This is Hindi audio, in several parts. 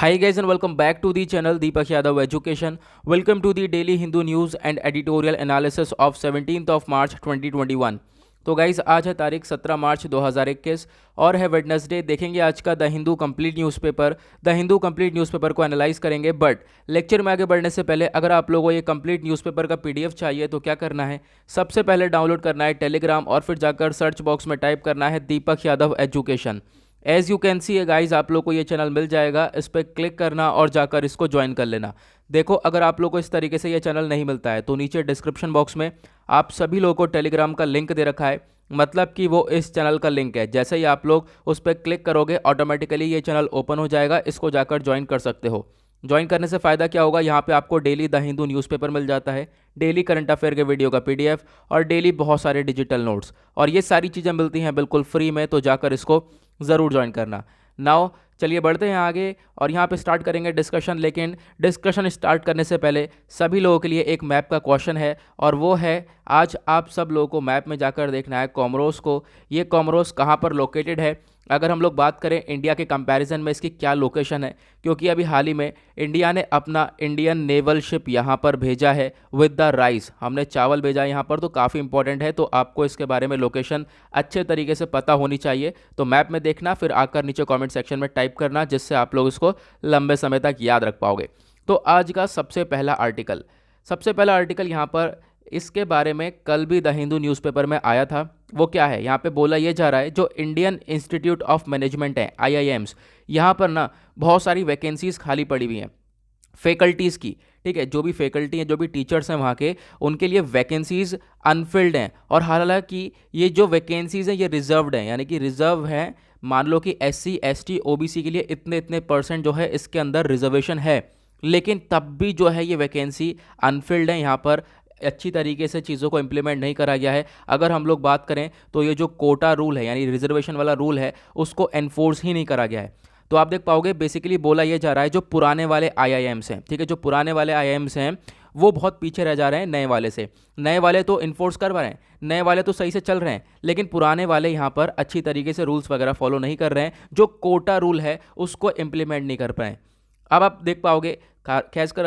Hi guys and welcome back to the channel Deepak Yadav Education. Welcome to the daily Hindu news and editorial analysis of 17th of March 2021. तो गाइज आज है तारीख 17 मार्च 2021 और है वेडनेसडे। देखेंगे आज का the Hindu complete newspaper. The Hindu complete newspaper को एनालाइज करेंगे, बट लेक्चर में आगे बढ़ने से पहले अगर आप लोगों को ये कंप्लीट न्यूज़पेपर का पीडीएफ चाहिए तो क्या करना है, सबसे पहले डाउनलोड करना है टेलीग्राम और फिर जाकर सर्च बॉक्स में टाइप करना है Deepak Yadav education. As you can see guys आप लोग को ये चैनल मिल जाएगा, इस पर क्लिक करना और जाकर इसको ज्वाइन कर लेना। देखो अगर आप लोग को इस तरीके से ये चैनल नहीं मिलता है तो नीचे डिस्क्रिप्शन बॉक्स में आप सभी लोगों को टेलीग्राम का लिंक दे रखा है, मतलब कि वो इस चैनल का लिंक है। जैसे ही आप लोग उस पर क्लिक करोगे ऑटोमेटिकली ये चैनल ओपन हो जाएगा, इसको जाकर ज्वाइन कर सकते हो। ज्वाइन करने से फ़ायदा क्या होगा, यहाँ पे आपको डेली द हिंदू न्यूज़पेपर मिल जाता है, डेली करंट अफेयर के वीडियो का पीडीएफ और डेली बहुत सारे डिजिटल नोट्स, और ये सारी चीज़ें मिलती हैं बिल्कुल फ्री में, तो जाकर इसको ज़रूर ज्वाइन करना। नाउ चलिए बढ़ते हैं आगे और यहाँ पे स्टार्ट करेंगे डिस्कशन। लेकिन डिस्कशन स्टार्ट करने से पहले सभी लोगों के लिए एक मैप का क्वेश्चन है, और वो है आज आप सब लोगों को मैप में जाकर देखना है कॉमरोस को। ये कॉमरोस कहाँ पर लोकेटेड है, अगर हम लोग बात करें इंडिया के कंपैरिजन में इसकी क्या लोकेशन है, क्योंकि अभी हाल ही में इंडिया ने अपना इंडियन नेवल शिप यहाँ पर भेजा है विद द राइस। हमने चावल भेजा है यहाँ पर, तो काफ़ी इंपॉर्टेंट है, तो आपको इसके बारे में लोकेशन अच्छे तरीके से पता होनी चाहिए। तो मैप में देखना, फिर आकर नीचे कमेंट सेक्शन में टाइप करना, जिससे आप लोग इसको लंबे समय तक याद रख पाओगे। तो आज का सबसे पहला आर्टिकल यहाँ पर इसके बारे में कल भी द हिंदू न्यूज़पेपर में आया था। वो क्या है, यहाँ पे बोला ये जा रहा है जो इंडियन इंस्टीट्यूट ऑफ मैनेजमेंट है IIMs, यहाँ पर ना बहुत सारी वैकेंसीज खाली पड़ी हुई हैं फैकल्टीज़ की। ठीक है, जो भी फैकल्टी हैं, जो भी टीचर्स हैं वहाँ के, उनके लिए वैकेंसीज अनफिल्ड हैं। और हालांकि ये जो वैकेंसीज हैं ये रिजर्व्ड हैं, यानी कि रिजर्व हैं। मान लो कि SC ST OBC के लिए इतने इतने % जो है इसके अंदर रिजर्वेशन है, लेकिन तब भी जो है ये वैकेंसी अनफिल्ड है। यहाँ पर अच्छी तरीके से चीज़ों को इम्प्लीमेंट नहीं करा गया है। अगर हम लोग बात करें तो ये जो कोटा रूल है, यानी रिजर्वेशन वाला रूल है, उसको एनफोर्स ही नहीं करा गया है। तो आप देख पाओगे बेसिकली बोला ये जा रहा है जो पुराने वाले IIMs हैं, ठीक है, जो पुराने वाले IIMs हैं वो बहुत पीछे रह जा रहे हैं नए वाले से। नए वाले तो इन्फोर्स कर रहे हैं, नए वाले तो सही से चल रहे हैं, लेकिन पुराने वाले यहाँ पर अच्छी तरीके से रूल्स वगैरह फॉलो नहीं कर रहे हैं, जो कोटा रूल है उसको इम्प्लीमेंट नहीं कर पाए। अब आप देख पाओगे खासकर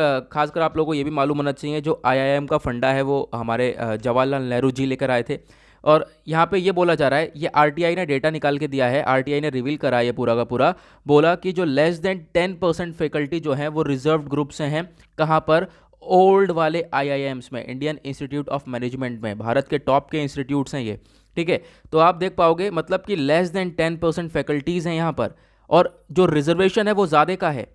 आप लोगों को ये भी मालूम होना चाहिए जो IIM का फंडा है वो हमारे जवाहरलाल नेहरू जी लेकर आए थे। और यहाँ पे ये बोला जा रहा है, ये RTI ने डेटा निकाल के दिया है, RTI ने रिवील करा है ये पूरा का पूरा। बोला कि जो लेस देन 10% फैकल्टी जो हैं वो रिजर्व्ड ग्रुप से हैं। कहाँ पर, ओल्ड वाले IIMs में, इंडियन इंस्टीट्यूट ऑफ मैनेजमेंट में, भारत के टॉप के इंस्टीट्यूट्स हैं ये। ठीक है, तो आप देख पाओगे मतलब कि लेस देन 10% फैकल्टीज़ हैं यहाँ पर, और जो रिजर्वेशन है वो ज़्यादा का है।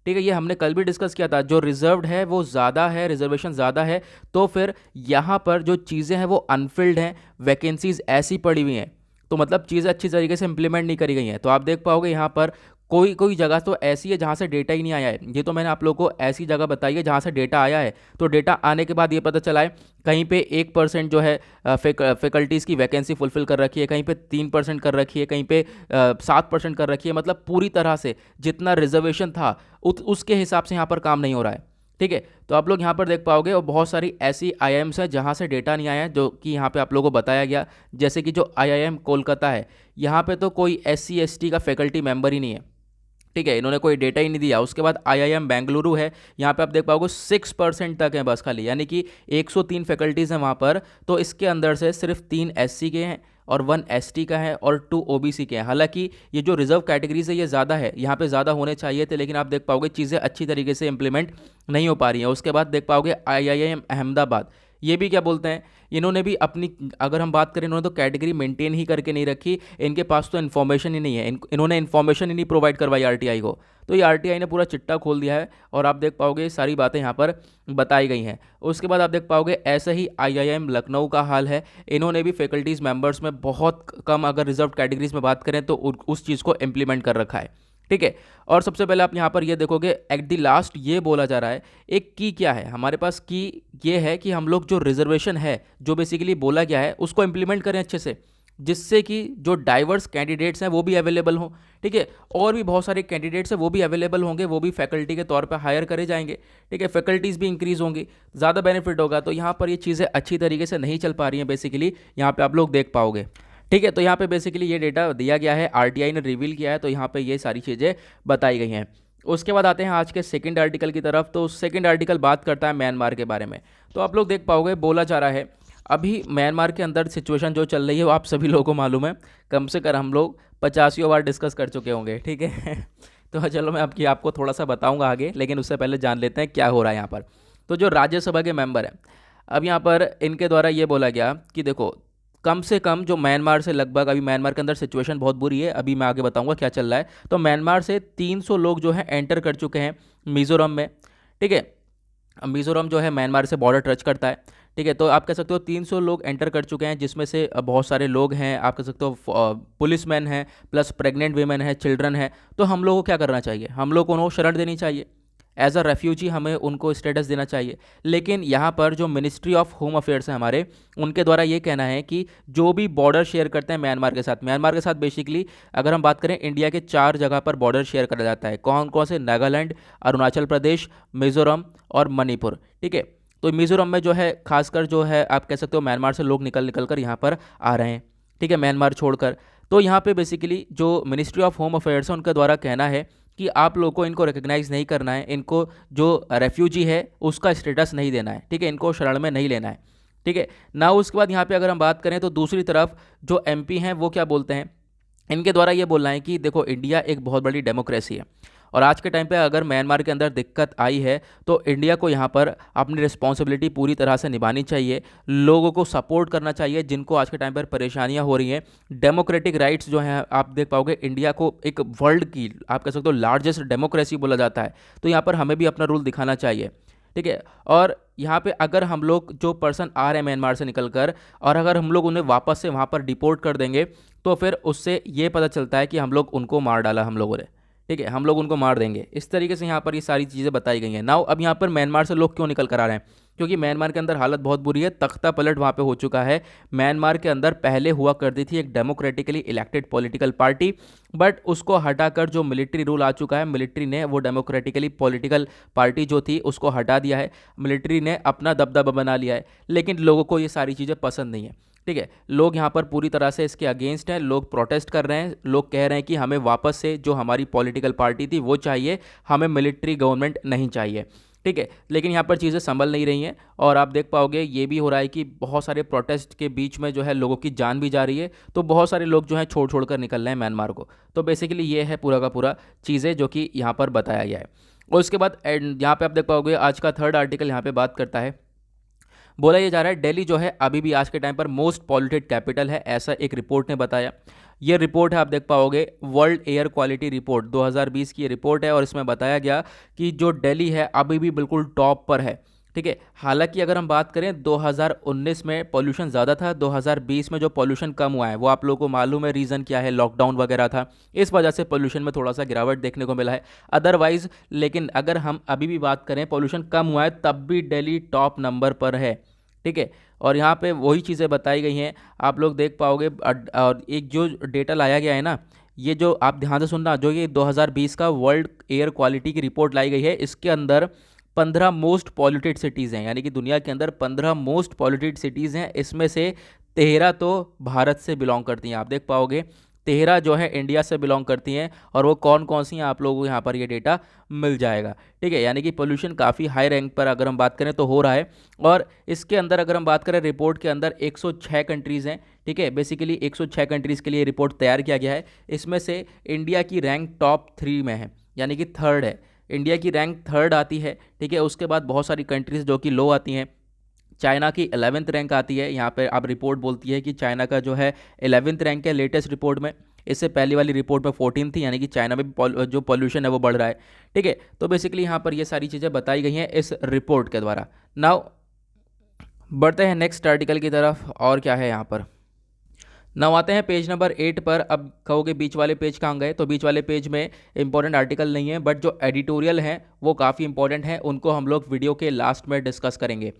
ठीक है, ये हमने कल भी डिस्कस किया था, जो रिजर्व्ड है वो ज़्यादा है, रिजर्वेशन ज़्यादा है, तो फिर यहाँ पर जो चीज़ें हैं वो अनफिल्ड हैं, वैकेंसीज ऐसी पड़ी हुई हैं, तो मतलब चीज़ें अच्छी तरीके से इंप्लीमेंट नहीं करी गई हैं। तो आप देख पाओगे यहाँ पर कोई कोई जगह तो ऐसी है जहाँ से डेटा ही नहीं आया है। ये तो मैंने आप लोगों को ऐसी जगह बताई है जहाँ से डेटा आया है, तो डेटा आने के बाद ये पता चला है कहीं पे 1% जो है फैकल्टीज़ की वैकेंसी फुलफिल कर रखी है, कहीं पे 3% कर रखी है, कहीं पे 7% कर रखी है। मतलब पूरी तरह से जितना रिजर्वेशन था उसके हिसाब से यहाँ पर काम नहीं हो रहा है। ठीक है, तो आप लोग यहाँ पर देख पाओगे, और बहुत सारी ऐसी IIMs है जहाँ से डेटा नहीं आया है, जो कि यहाँ पे आप लोगों को बताया गया। जैसे कि जो IIM कोलकाता है, यहाँ पे तो कोई SC ST का फैकल्टी मेंबर ही नहीं है। ठीक है, इन्होंने कोई डेटा ही नहीं दिया। उसके बाद IIM बेंगलुरु है, यहाँ पे आप देख पाओगे 6% तक है बस खाली, यानी कि 103 फैकल्टीज़ हैं वहाँ पर, तो इसके अंदर से सिर्फ 3 SC के हैं और 1 ST का है और 2 OBC के हैं। हालांकि ये जो रिजर्व कैटेगरीज है ये ज़्यादा है, यहाँ पे ज़्यादा होने चाहिए थे, लेकिन आप देख पाओगे चीज़ें अच्छी तरीके से इंप्लीमेंट नहीं हो पा रही हैं। उसके बाद देख पाओगे IIM अहमदाबाद, ये भी क्या बोलते हैं, इन्होंने भी अपनी, अगर हम बात करें, इन्होंने तो कैटेगरी मेंटेन ही करके नहीं रखी, इनके पास तो इन्फॉर्मेशन ही नहीं है, इन्होंने इन्फॉर्मेशन ही नहीं प्रोवाइड करवाई RTI को। तो ये RTI ने पूरा चिट्टा खोल दिया है, और आप देख पाओगे सारी बातें यहाँ पर बताई गई हैं। उसके बाद आप देख पाओगे ऐसे ही IIM लखनऊ का हाल है, इन्होंने भी फैकल्टीज़ मेंबर्स में बहुत कम, अगर रिजर्व कैटेगरीज में बात करें तो उस चीज़ को इम्प्लीमेंट कर रखा है। ठीक है, और सबसे पहले आप यहाँ पर ये देखोगे एट द लास्ट ये बोला जा रहा है, एक की क्या है हमारे पास, की ये है कि हम लोग जो रिजर्वेशन है, जो बेसिकली बोला गया है, उसको इम्प्लीमेंट करें अच्छे से, जिससे कि जो डाइवर्स कैंडिडेट्स हैं वो भी अवेलेबल हों। ठीक है, और भी बहुत सारे कैंडिडेट्स हैं वो भी अवेलेबल होंगे, वो भी फैकल्टी के तौर पे हायर करे जाएंगे। ठीक है, फैकल्टीज़ भी इंक्रीज़ होंगी, ज़्यादा बेनिफिट होगा। तो यहाँ पर ये चीज़ें अच्छी तरीके से नहीं चल पा रही हैं बेसिकली, यहाँ पे आप लोग देख पाओगे। ठीक है, तो यहाँ पे बेसिकली ये डेटा दिया गया है, RTI ने रिवील किया है, तो यहाँ पे ये सारी चीज़ें बताई गई हैं। उसके बाद आते हैं आज के सेकंड आर्टिकल की तरफ। तो सेकंड आर्टिकल बात करता है म्यांमार के बारे में। तो आप लोग देख पाओगे, बोला जा रहा है अभी म्यांमार के अंदर सिचुएशन जो चल रही है वो आप सभी लोगों को मालूम है, कम से कम हम लोग 50 बार डिस्कस कर चुके होंगे, ठीक है। तो चलो मैं आपको थोड़ा सा बताऊंगा आगे, लेकिन उससे पहले जान लेते हैं क्या हो रहा है यहाँ पर। तो जो राज्यसभा के मेंबर हैं, अब यहाँ पर इनके द्वारा ये बोला गया कि देखो, कम से कम जो म्यांमार से लगभग, अभी म्यांमार के अंदर सिचुएशन बहुत बुरी है, अभी मैं आगे बताऊंगा क्या चल रहा है। तो म्यांमार से 300 लोग जो हैं एंटर कर चुके हैं मिज़ोरम में, ठीक है। अब मिज़ोरम जो है म्यांमार से बॉर्डर टच करता है, ठीक है। तो आप कह सकते हो 300 लोग एंटर कर चुके हैं, जिसमें से बहुत सारे लोग हैं, आप कह सकते हो पुलिस मैन हैं, प्लस प्रेग्नेंट वीमेन है, चिल्ड्रन है। तो हम लोगों को क्या करना चाहिए, हम लोग को उनको शरण देनी चाहिए, एज अ रेफ्यूजी हमें उनको स्टेटस देना चाहिए। लेकिन यहाँ पर जो मिनिस्ट्री ऑफ होम अफेयर्स है हमारे, उनके द्वारा ये कहना है कि जो भी बॉर्डर शेयर करते हैं म्यांमार के साथ बेसिकली अगर हम बात करें, इंडिया के 4 जगह पर बॉर्डर शेयर करा जाता है। कौन कौन से? नागालैंड, अरुणाचल प्रदेश, मिज़ोरम और मणिपुर, ठीक है। तो मिज़ोरम में जो है खासकर जो है आप कह सकते हो म्यांमार से लोग निकल निकल कर यहाँ पर आ रहे हैं, ठीक है, म्यांमार छोड़कर। तो यहाँ पे बेसिकली जो मिनिस्ट्री ऑफ होम अफेयर्स है उनके द्वारा कहना है कि आप लोगों को इनको रिकग्नाइज़ नहीं करना है, इनको जो रेफ्यूजी है उसका स्टेटस नहीं देना है, ठीक है, इनको शरण में नहीं लेना है, ठीक है ना। उसके बाद यहाँ पे अगर हम बात करें तो दूसरी तरफ जो एमपी हैं वो क्या बोलते हैं, इनके द्वारा ये बोलना है कि देखो, इंडिया एक बहुत बड़ी डेमोक्रेसी है, और आज के टाइम पे अगर म्यांमार के अंदर दिक्कत आई है तो इंडिया को यहाँ पर अपनी रिस्पॉन्सिबिलिटी पूरी तरह से निभानी चाहिए, लोगों को सपोर्ट करना चाहिए जिनको आज के टाइम पर परेशानियाँ हो रही हैं। डेमोक्रेटिक राइट्स जो हैं आप देख पाओगे, इंडिया को एक वर्ल्ड की आप कह सकते हो लार्जेस्ट डेमोक्रेसी बोला जाता है, तो यहाँ पर हमें भी अपना रूल दिखाना चाहिए, ठीक है। और यहाँ पे अगर हम लोग जो पर्सन आ रहे हैं म्यांमार से निकल कर, और अगर हम लोग उन्हें वापस से वहाँ पर डिपोर्ट कर देंगे, तो फिर उससे ये पता चलता है कि हम लोग उनको मार डाला हम लोगों ने, ठीक है, हम लोग उनको मार देंगे। इस तरीके से यहाँ पर ये सारी चीज़ें बताई गई हैं। नाउ अब यहाँ पर म्यांमार से लोग क्यों निकल कर आ रहे हैं, क्योंकि म्यांमार के अंदर हालत बहुत बुरी है, तख्ता पलट वहाँ पे हो चुका है। म्यांमार के अंदर पहले हुआ करती थी एक democratically elected political party, but उसको हटाकर जो मिलिट्री रूल आ चुका है, मिलिट्री ने वो डेमोक्रेटिकली पॉलिटिकल पार्टी जो थी उसको हटा दिया है, मिलिट्री ने अपना दबदबा बना लिया है। लेकिन लोगों को ये सारी चीज़ें पसंद नहीं है, ठीक है। लोग यहाँ पर पूरी तरह से इसके अगेंस्ट हैं, लोग प्रोटेस्ट कर रहे हैं, लोग कह रहे हैं कि हमें वापस से जो हमारी पॉलिटिकल पार्टी थी वो चाहिए, हमें मिलिट्री गवर्नमेंट नहीं चाहिए, ठीक है। लेकिन यहाँ पर चीज़ें संभल नहीं रही हैं, और आप देख पाओगे ये भी हो रहा है कि बहुत सारे प्रोटेस्ट के बीच में जो है लोगों की जान भी जा रही है, तो बहुत सारे लोग जो हैं छोड़ छोड़ कर निकल रहे हैं म्यांमार को। तो बेसिकली ये है पूरा का पूरा चीज़ें जो कि यहाँ पर बताया गया है। और उसके बाद यहाँ पे आप देख पाओगे आज का थर्ड आर्टिकल यहाँ पे बात करता है, बोला ये जा रहा है दिल्ली जो है अभी भी आज के टाइम पर मोस्ट पॉल्यूटेड कैपिटल है, ऐसा एक रिपोर्ट ने बताया। ये रिपोर्ट है, आप देख पाओगे, वर्ल्ड एयर क्वालिटी रिपोर्ट 2020 की ये रिपोर्ट है, और इसमें बताया गया कि जो दिल्ली है अभी भी बिल्कुल टॉप पर है, ठीक है। हालांकि अगर हम बात करें 2019 में पॉल्यूशन ज़्यादा था, 2020 में जो पॉल्यूशन कम हुआ है वो आप लोगों को मालूम है रीज़न क्या है, लॉकडाउन वगैरह था, इस वजह से पॉल्यूशन में थोड़ा सा गिरावट देखने को मिला है अदरवाइज। लेकिन अगर हम अभी भी बात करें, पॉल्यूशन कम हुआ है तब भी दिल्ली टॉप नंबर पर है, ठीक है। और यहाँ पे वही चीज़ें बताई गई हैं, आप लोग देख पाओगे। और एक जो डेटा लाया गया है ना, ये जो आप ध्यान से सुनना, जो ये 2020 का वर्ल्ड एयर क्वालिटी की रिपोर्ट लाई गई है, इसके अंदर 15 मोस्ट पॉल्यूटेड सिटीज़ हैं, यानी कि दुनिया के अंदर 15 मोस्ट पॉल्यूटेड सिटीज़ हैं, इसमें से 13 तो भारत से बिलोंग करती हैं। आप देख पाओगे 13 जो है इंडिया से बिलोंग करती हैं, और वो कौन कौन सी हैं आप लोगों को यहाँ पर ये डेटा मिल जाएगा, ठीक है। यानी कि पोल्यूशन काफ़ी हाई रैंक पर अगर हम बात करें तो हो रहा है। और इसके अंदर अगर हम बात करें, रिपोर्ट के अंदर 106 कंट्रीज़ हैं, ठीक है। बेसिकली 106 कंट्रीज़ के लिए रिपोर्ट तैयार किया गया है, इसमें से इंडिया की रैंक टॉप 3 में है, यानी कि थर्ड है, इंडिया की रैंक थर्ड आती है, ठीक है। उसके बाद बहुत सारी कंट्रीज़ जो कि लो आती हैं, चाइना की 11th रैंक आती है, यहाँ पे अब रिपोर्ट बोलती है कि चाइना का जो है 11th रैंक है लेटेस्ट रिपोर्ट में, इससे पहली वाली रिपोर्ट में 14 थी, यानी कि चाइना में जो पॉल्यूशन है वो बढ़ रहा है, ठीक है। तो बेसिकली यहाँ पर ये सारी चीज़ें बताई गई हैं इस रिपोर्ट के द्वारा। नाउ बढ़ते हैं नेक्स्ट आर्टिकल की तरफ, और क्या है यहाँ पर। नाउ आते हैं पेज नंबर 8 पर। अब कहोगे बीच वाले पेज कहाँ गए, तो बीच वाले पेज में इंपॉर्टेंट आर्टिकल नहीं है, बट जो एडिटोरियल हैं वो काफ़ी इंपॉर्टेंट हैं, उनको हम लोग वीडियो के लास्ट में डिस्कस करेंगे।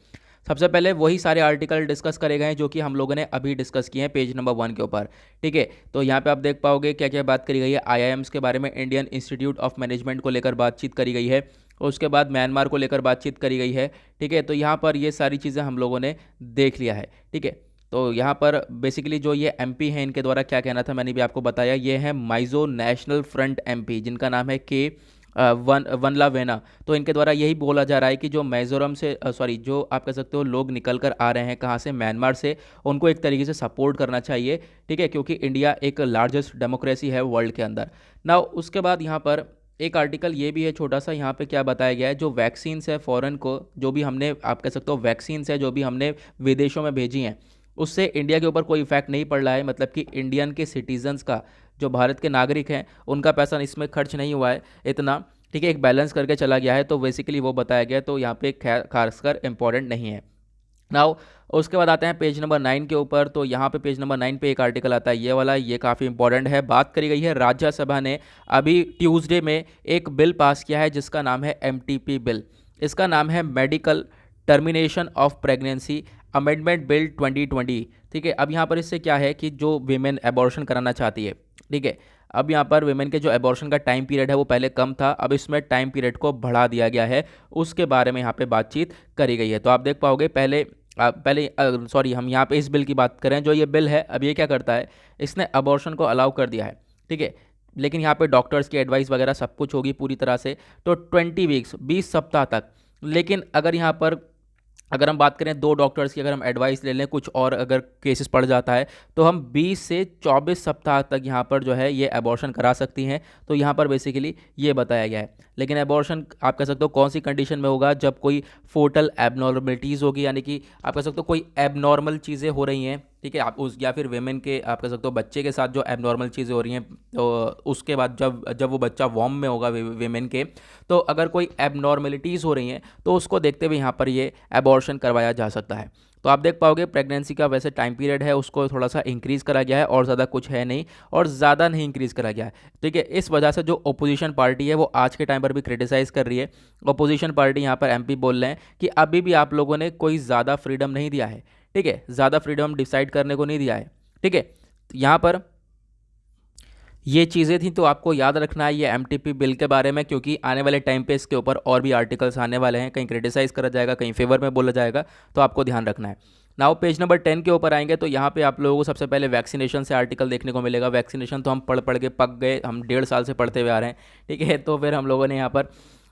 सबसे पहले वही सारे आर्टिकल डिस्कस करे गए हैं जो कि हम लोगों ने अभी डिस्कस किए हैं पेज नंबर 1 के ऊपर, ठीक है। तो यहाँ पे आप देख पाओगे क्या क्या बात करी गई है, आईआईएम्स के बारे में, इंडियन इंस्टीट्यूट ऑफ मैनेजमेंट को लेकर बातचीत करी गई है, और उसके बाद म्यांमार को लेकर बातचीत करी गई है, ठीक है। तो यहाँ पर ये सारी चीज़ें हम लोगों ने देख लिया है, ठीक है। तो यहाँ पर बेसिकली जो ये एमपी हैं, इनके द्वारा क्या कहना था मैंने भी आपको बताया, ये है माइजो नेशनल फ्रंट एमपी, जिनका नाम है के वनला वेना। तो इनके द्वारा यही बोला जा रहा है कि जो मिजोरम से सॉरी जो आप कह सकते हो लोग निकल कर आ रहे हैं कहाँ से, म्यांमार से, उनको एक तरीके से सपोर्ट करना चाहिए, ठीक है, क्योंकि इंडिया एक लार्जेस्ट डेमोक्रेसी है वर्ल्ड के अंदर। ना उसके बाद यहाँ पर एक आर्टिकल ये भी है छोटा सा, यहाँ पे क्या बताया गया है, जो वैक्सीन्स है फॉरेन को, जो भी हमने आप कह सकते हो वैक्सीन्स है जो भी हमने विदेशों में भेजी हैं, उससे इंडिया के ऊपर कोई इफेक्ट नहीं पड़ रहा है। मतलब कि इंडियन के सिटीजन्स का, जो भारत के नागरिक हैं, उनका पैसा इसमें खर्च नहीं हुआ है इतना, ठीक है, एक बैलेंस करके चला गया है। तो बेसिकली वो बताया गया, तो यहाँ पे खासकर इंपॉर्टेंट नहीं है। नाउ उसके बाद आते हैं पेज नंबर 9 के ऊपर। तो यहाँ पे पेज नंबर 9 पे एक आर्टिकल आता है, ये वाला, ये काफ़ी इंपॉर्टेंट है। बात करी गई है राज्यसभा ने अभी ट्यूसडे में एक बिल पास किया है जिसका नाम है एमटीपी बिल। इसका नाम है medical termination of pregnancy amendment bill 2020, ठीक है। अब यहाँ पर इससे क्या है कि जो वीमेन एबॉर्शन कराना चाहती है, ठीक है, अब यहाँ पर वेमेन के जो एबॉर्शन का टाइम पीरियड है वो पहले कम था, अब इसमें टाइम पीरियड को बढ़ा दिया गया है, उसके बारे में यहाँ पे बातचीत करी गई है। तो आप देख पाओगे पहले सॉरी हम यहाँ पे इस बिल की बात करें, जो ये बिल है अब ये क्या करता है, इसने अबॉर्शन को अलाउ कर दिया है, ठीक है, लेकिन यहाँ पे डॉक्टर्स की एडवाइस वगैरह सब कुछ होगी पूरी तरह से, तो 20 वीक्स 20 सप्ताह तक। लेकिन अगर यहाँ पर अगर हम बात करें दो डॉक्टर्स की, अगर हम एडवाइस ले लें कुछ और अगर केसेस पड़ जाता है, तो हम 20 से 24 सप्ताह तक यहाँ पर जो है ये एबॉर्शन करा सकती हैं। तो यहाँ पर बेसिकली ये बताया गया है। लेकिन एबॉर्शन आप कह सकते हो कौन सी कंडीशन में होगा, जब कोई फोटल एबनॉर्मलिटीज़ होगी, यानी कि आप कह सकते हो कोई एबनॉर्मल चीज़ें हो रही हैं, ठीक है, आप उस या फिर वेमेन के आप कह सकते हो बच्चे के साथ जो एबनॉर्मल चीज़ें हो रही हैं, तो उसके बाद जब जब वो बच्चा वॉर्म में होगा वेमेन के, तो अगर कोई एबनॉर्मलिटीज़ हो रही हैं तो उसको देखते हुए यहाँ पर ये एबॉर्शन करवाया जा सकता है। तो आप देख पाओगे प्रेगनेंसी का वैसे टाइम पीरियड है उसको थोड़ा सा इंक्रीज़ करा गया है, और ज़्यादा कुछ है नहीं, और ज़्यादा नहीं इंक्रीज़ करा गया है, ठीक है। इस वजह से जो अपोजिशन पार्टी है वो आज के टाइम पर भी क्रिटिसाइज़ कर रही है। अपोजिशन पार्टी यहाँ पर एमपी बोल रहे हैं कि अभी भी आप लोगों ने कोई ज़्यादा फ्रीडम नहीं दिया है, ठीक है, ज़्यादा फ्रीडम डिसाइड करने को नहीं दिया है, ठीक है। यहाँ पर ये चीज़ें थी, तो आपको याद रखना है ये एमटीपी बिल के बारे में, क्योंकि आने वाले टाइम पे इसके ऊपर और भी आर्टिकल्स आने वाले हैं, कहीं क्रिटिसाइज़ करा जाएगा, कहीं फेवर में बोला जाएगा, तो आपको ध्यान रखना है। नाउ पेज नंबर 10 के ऊपर आएंगे, तो यहाँ पे आप लोगों को सबसे पहले वैक्सीनेशन से आर्टिकल देखने को मिलेगा। वैक्सीनेशन तो हम पढ़ पढ़ के पक गए, हम 1.5 साल से पढ़ते हुए आ रहे हैं, ठीक है। तो फिर हम लोगों ने यहाँ पर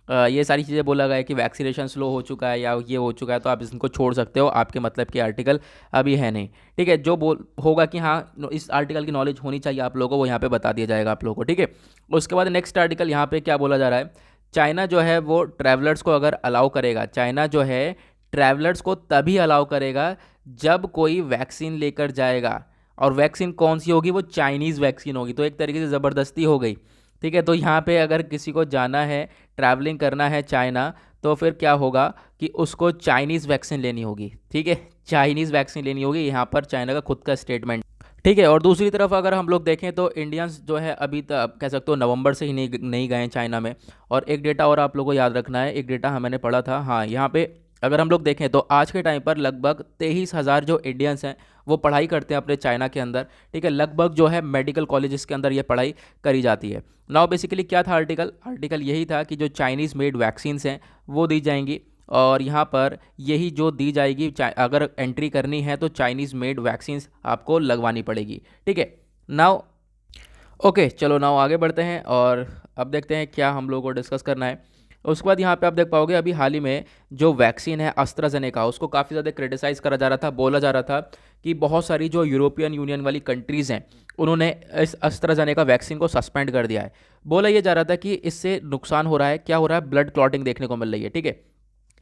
ये सारी चीज़ें बोला गया है कि वैक्सीनेशन स्लो हो चुका है या ये हो चुका है, तो आप इसको छोड़ सकते हो, आपके मतलब की आर्टिकल अभी है नहीं, ठीक है। जो बोल होगा कि हाँ इस आर्टिकल की नॉलेज होनी चाहिए आप लोगों को, वो यहाँ पे बता दिया जाएगा आप लोगों को, ठीक है। उसके बाद नेक्स्ट आर्टिकल यहाँ पे क्या बोला जा रहा है, चाइना जो है वो ट्रैवलर्स को अगर अलाउ करेगा, चाइना जो है ट्रैवलर्स को तभी अलाउ करेगा जब कोई वैक्सीन लेकर जाएगा, और वैक्सीन कौन सी होगी, वो चाइनीज़ वैक्सीन होगी। तो एक तरीके से ज़बरदस्ती हो गई, ठीक है। तो यहाँ पे अगर किसी को जाना है, ट्रैवलिंग करना है चाइना, तो फिर क्या होगा कि उसको चाइनीज़ वैक्सीन लेनी होगी, ठीक है, चाइनीज़ वैक्सीन लेनी होगी, यहाँ पर चाइना का खुद का स्टेटमेंट, ठीक है। और दूसरी तरफ अगर हम लोग देखें तो इंडियंस जो है अभी तक कह सकते हो नवंबर से ही नहीं गए हैं चाइना में। और एक डेटा और आप लोगों को याद रखना है, एक डेटा मैंने पढ़ा था, हाँ यहाँ पे अगर हम लोग देखें तो आज के टाइम पर लगभग 23,000 जो इंडियंस हैं वो पढ़ाई करते हैं अपने चाइना के अंदर, ठीक है। लगभग जो है मेडिकल कॉलेजेस के अंदर ये पढ़ाई करी जाती है। नाउ बेसिकली क्या था आर्टिकल यही था कि जो चाइनीज़ मेड वैक्सीन्स हैं वो दी जाएंगी, और यहाँ पर यही जो दी जाएगी, अगर एंट्री करनी है तो चाइनीज़ मेड वैक्सीन्स आपको लगवानी पड़ेगी, ठीक है। नाउ ओके चलो नाउ आगे बढ़ते हैं, और अब देखते हैं क्या हम लोगों को डिस्कस करना है। उसके बाद यहाँ पे आप देख पाओगे अभी हाल ही में जो वैक्सीन है एस्ट्राजेनेका, उसको काफ़ी ज़्यादा क्रिटिसाइज़ करा जा रहा था, बोला जा रहा था कि बहुत सारी जो यूरोपियन यूनियन वाली कंट्रीज़ हैं उन्होंने इस एस्ट्राजेनेका वैक्सीन को सस्पेंड कर दिया है। बोला ये जा रहा था कि इससे नुकसान हो रहा है, क्या हो रहा है, ब्लड क्लॉटिंग देखने को मिल रही है, ठीक है।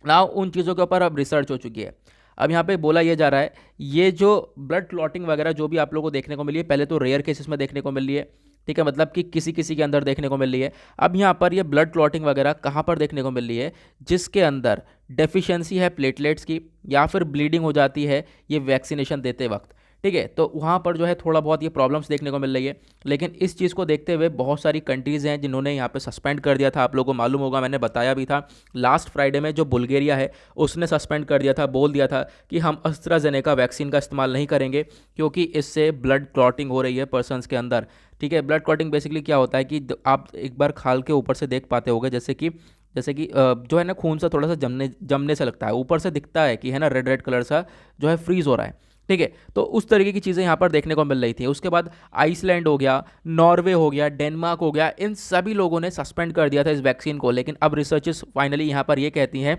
ना उन चीज़ों के ऊपर अब रिसर्च हो चुकी है। अब यहाँ पे बोला ये जा रहा है ये जो ब्लड क्लॉटिंग वगैरह जो भी आप लोगों को देखने को मिली है, पहले तो रेयर केसेस में देखने को मिल रही है, ठीक है, मतलब कि किसी किसी के अंदर देखने को मिल रही है। अब यहाँ पर ये ब्लड क्लॉटिंग वगैरह कहाँ पर देखने को मिल रही है, जिसके अंदर डेफिशिएंसी है प्लेटलेट्स की, या फिर ब्लीडिंग हो जाती है ये वैक्सीनेशन देते वक्त, ठीक है। तो वहाँ पर जो है थोड़ा बहुत ये प्रॉब्लम्स देखने को मिल रही है। लेकिन इस चीज़ को देखते हुए बहुत सारी कंट्रीज़ हैं जिन्होंने यहाँ पे सस्पेंड कर दिया था, आप लोगों को मालूम होगा, मैंने बताया भी था लास्ट फ्राइडे में, जो बुल्गारिया है उसने सस्पेंड कर दिया था, बोल दिया था कि हम एस्ट्राजेनेका वैक्सीन का इस्तेमाल नहीं करेंगे क्योंकि इससे ब्लड क्लॉटिंग हो रही है पर्सनस के अंदर, ठीक है। ब्लड क्लॉटिंग बेसिकली क्या होता है कि आप एक बार खाल के ऊपर से देख पाते होगे, जैसे कि जो है ना खून सा थोड़ा सा जमने से लगता है, ऊपर से दिखता है कि है ना रेड रेड कलर सा जो है फ्रीज हो रहा है, ठीक है। तो उस तरीके की चीज़ें यहाँ पर देखने को मिल रही थी। उसके बाद आइसलैंड हो गया, नॉर्वे हो गया, डेनमार्क हो गया, इन सभी लोगों ने सस्पेंड कर दिया था इस वैक्सीन को। लेकिन अब रिसर्चेस फाइनली यहाँ पर ये कहती हैं,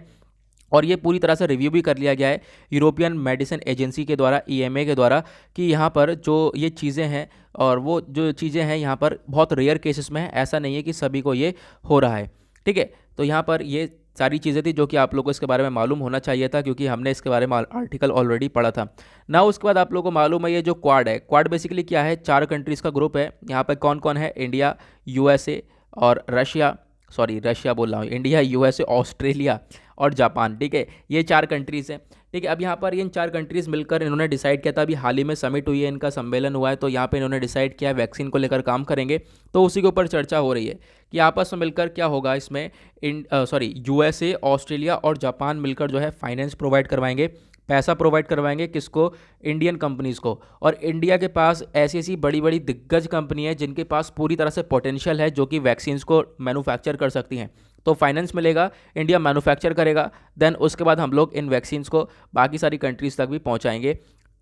और ये पूरी तरह से रिव्यू भी कर लिया गया है यूरोपियन मेडिसिन एजेंसी के द्वारा, ईएमए के द्वारा, कि यहाँ पर जो ये चीज़ें हैं और वो जो चीज़ें हैं यहाँ पर बहुत रेयर केसेस में है, ऐसा नहीं है कि सभी को ये हो रहा है। ठीक है। तो यहाँ पर ये सारी चीज़ें थी जो कि आप लोगों को इसके बारे में मालूम होना चाहिए था, क्योंकि हमने इसके बारे में आर्टिकल ऑलरेडी पढ़ा था ना। उसके बाद आप लोगों को मालूम है ये जो क्वाड है, क्वाड बेसिकली क्या है, 4 कंट्रीज़ का ग्रुप है। यहाँ पर कौन कौन है, इंडिया, यूएसए और रशिया, सॉरी रशिया बोल रहा हूँ, इंडिया, यूएसए, ऑस्ट्रेलिया और जापान। ठीक है, ये 4 कंट्रीज़ हैं। ठीक है। अब यहाँ पर इन 4 कंट्रीज़ मिलकर इन्होंने डिसाइड किया था, अभी हाल ही में समिट हुई है, इनका सम्मेलन हुआ है, तो यहाँ पे इन्होंने डिसाइड किया है वैक्सीन को लेकर काम करेंगे। तो उसी के ऊपर चर्चा हो रही है कि आपस में मिलकर क्या होगा इसमें। यूएसए, ऑस्ट्रेलिया और जापान मिलकर जो है फाइनेंस प्रोवाइड करवाएंगे, पैसा प्रोवाइड करवाएंगे किसको, इंडियन कंपनीज़ को। और इंडिया के पास ऐसी ऐसी बड़ी बड़ी दिग्गज कंपनी है जिनके पास पूरी तरह से पोटेंशियल है, जो कि वैक्सीन्स को मैन्युफैक्चर कर सकती हैं। तो फाइनेंस मिलेगा, इंडिया मैन्युफैक्चर करेगा, देन उसके बाद हम लोग इन वैक्सीन्स को बाकी सारी कंट्रीज़ तक भी पहुंचाएंगे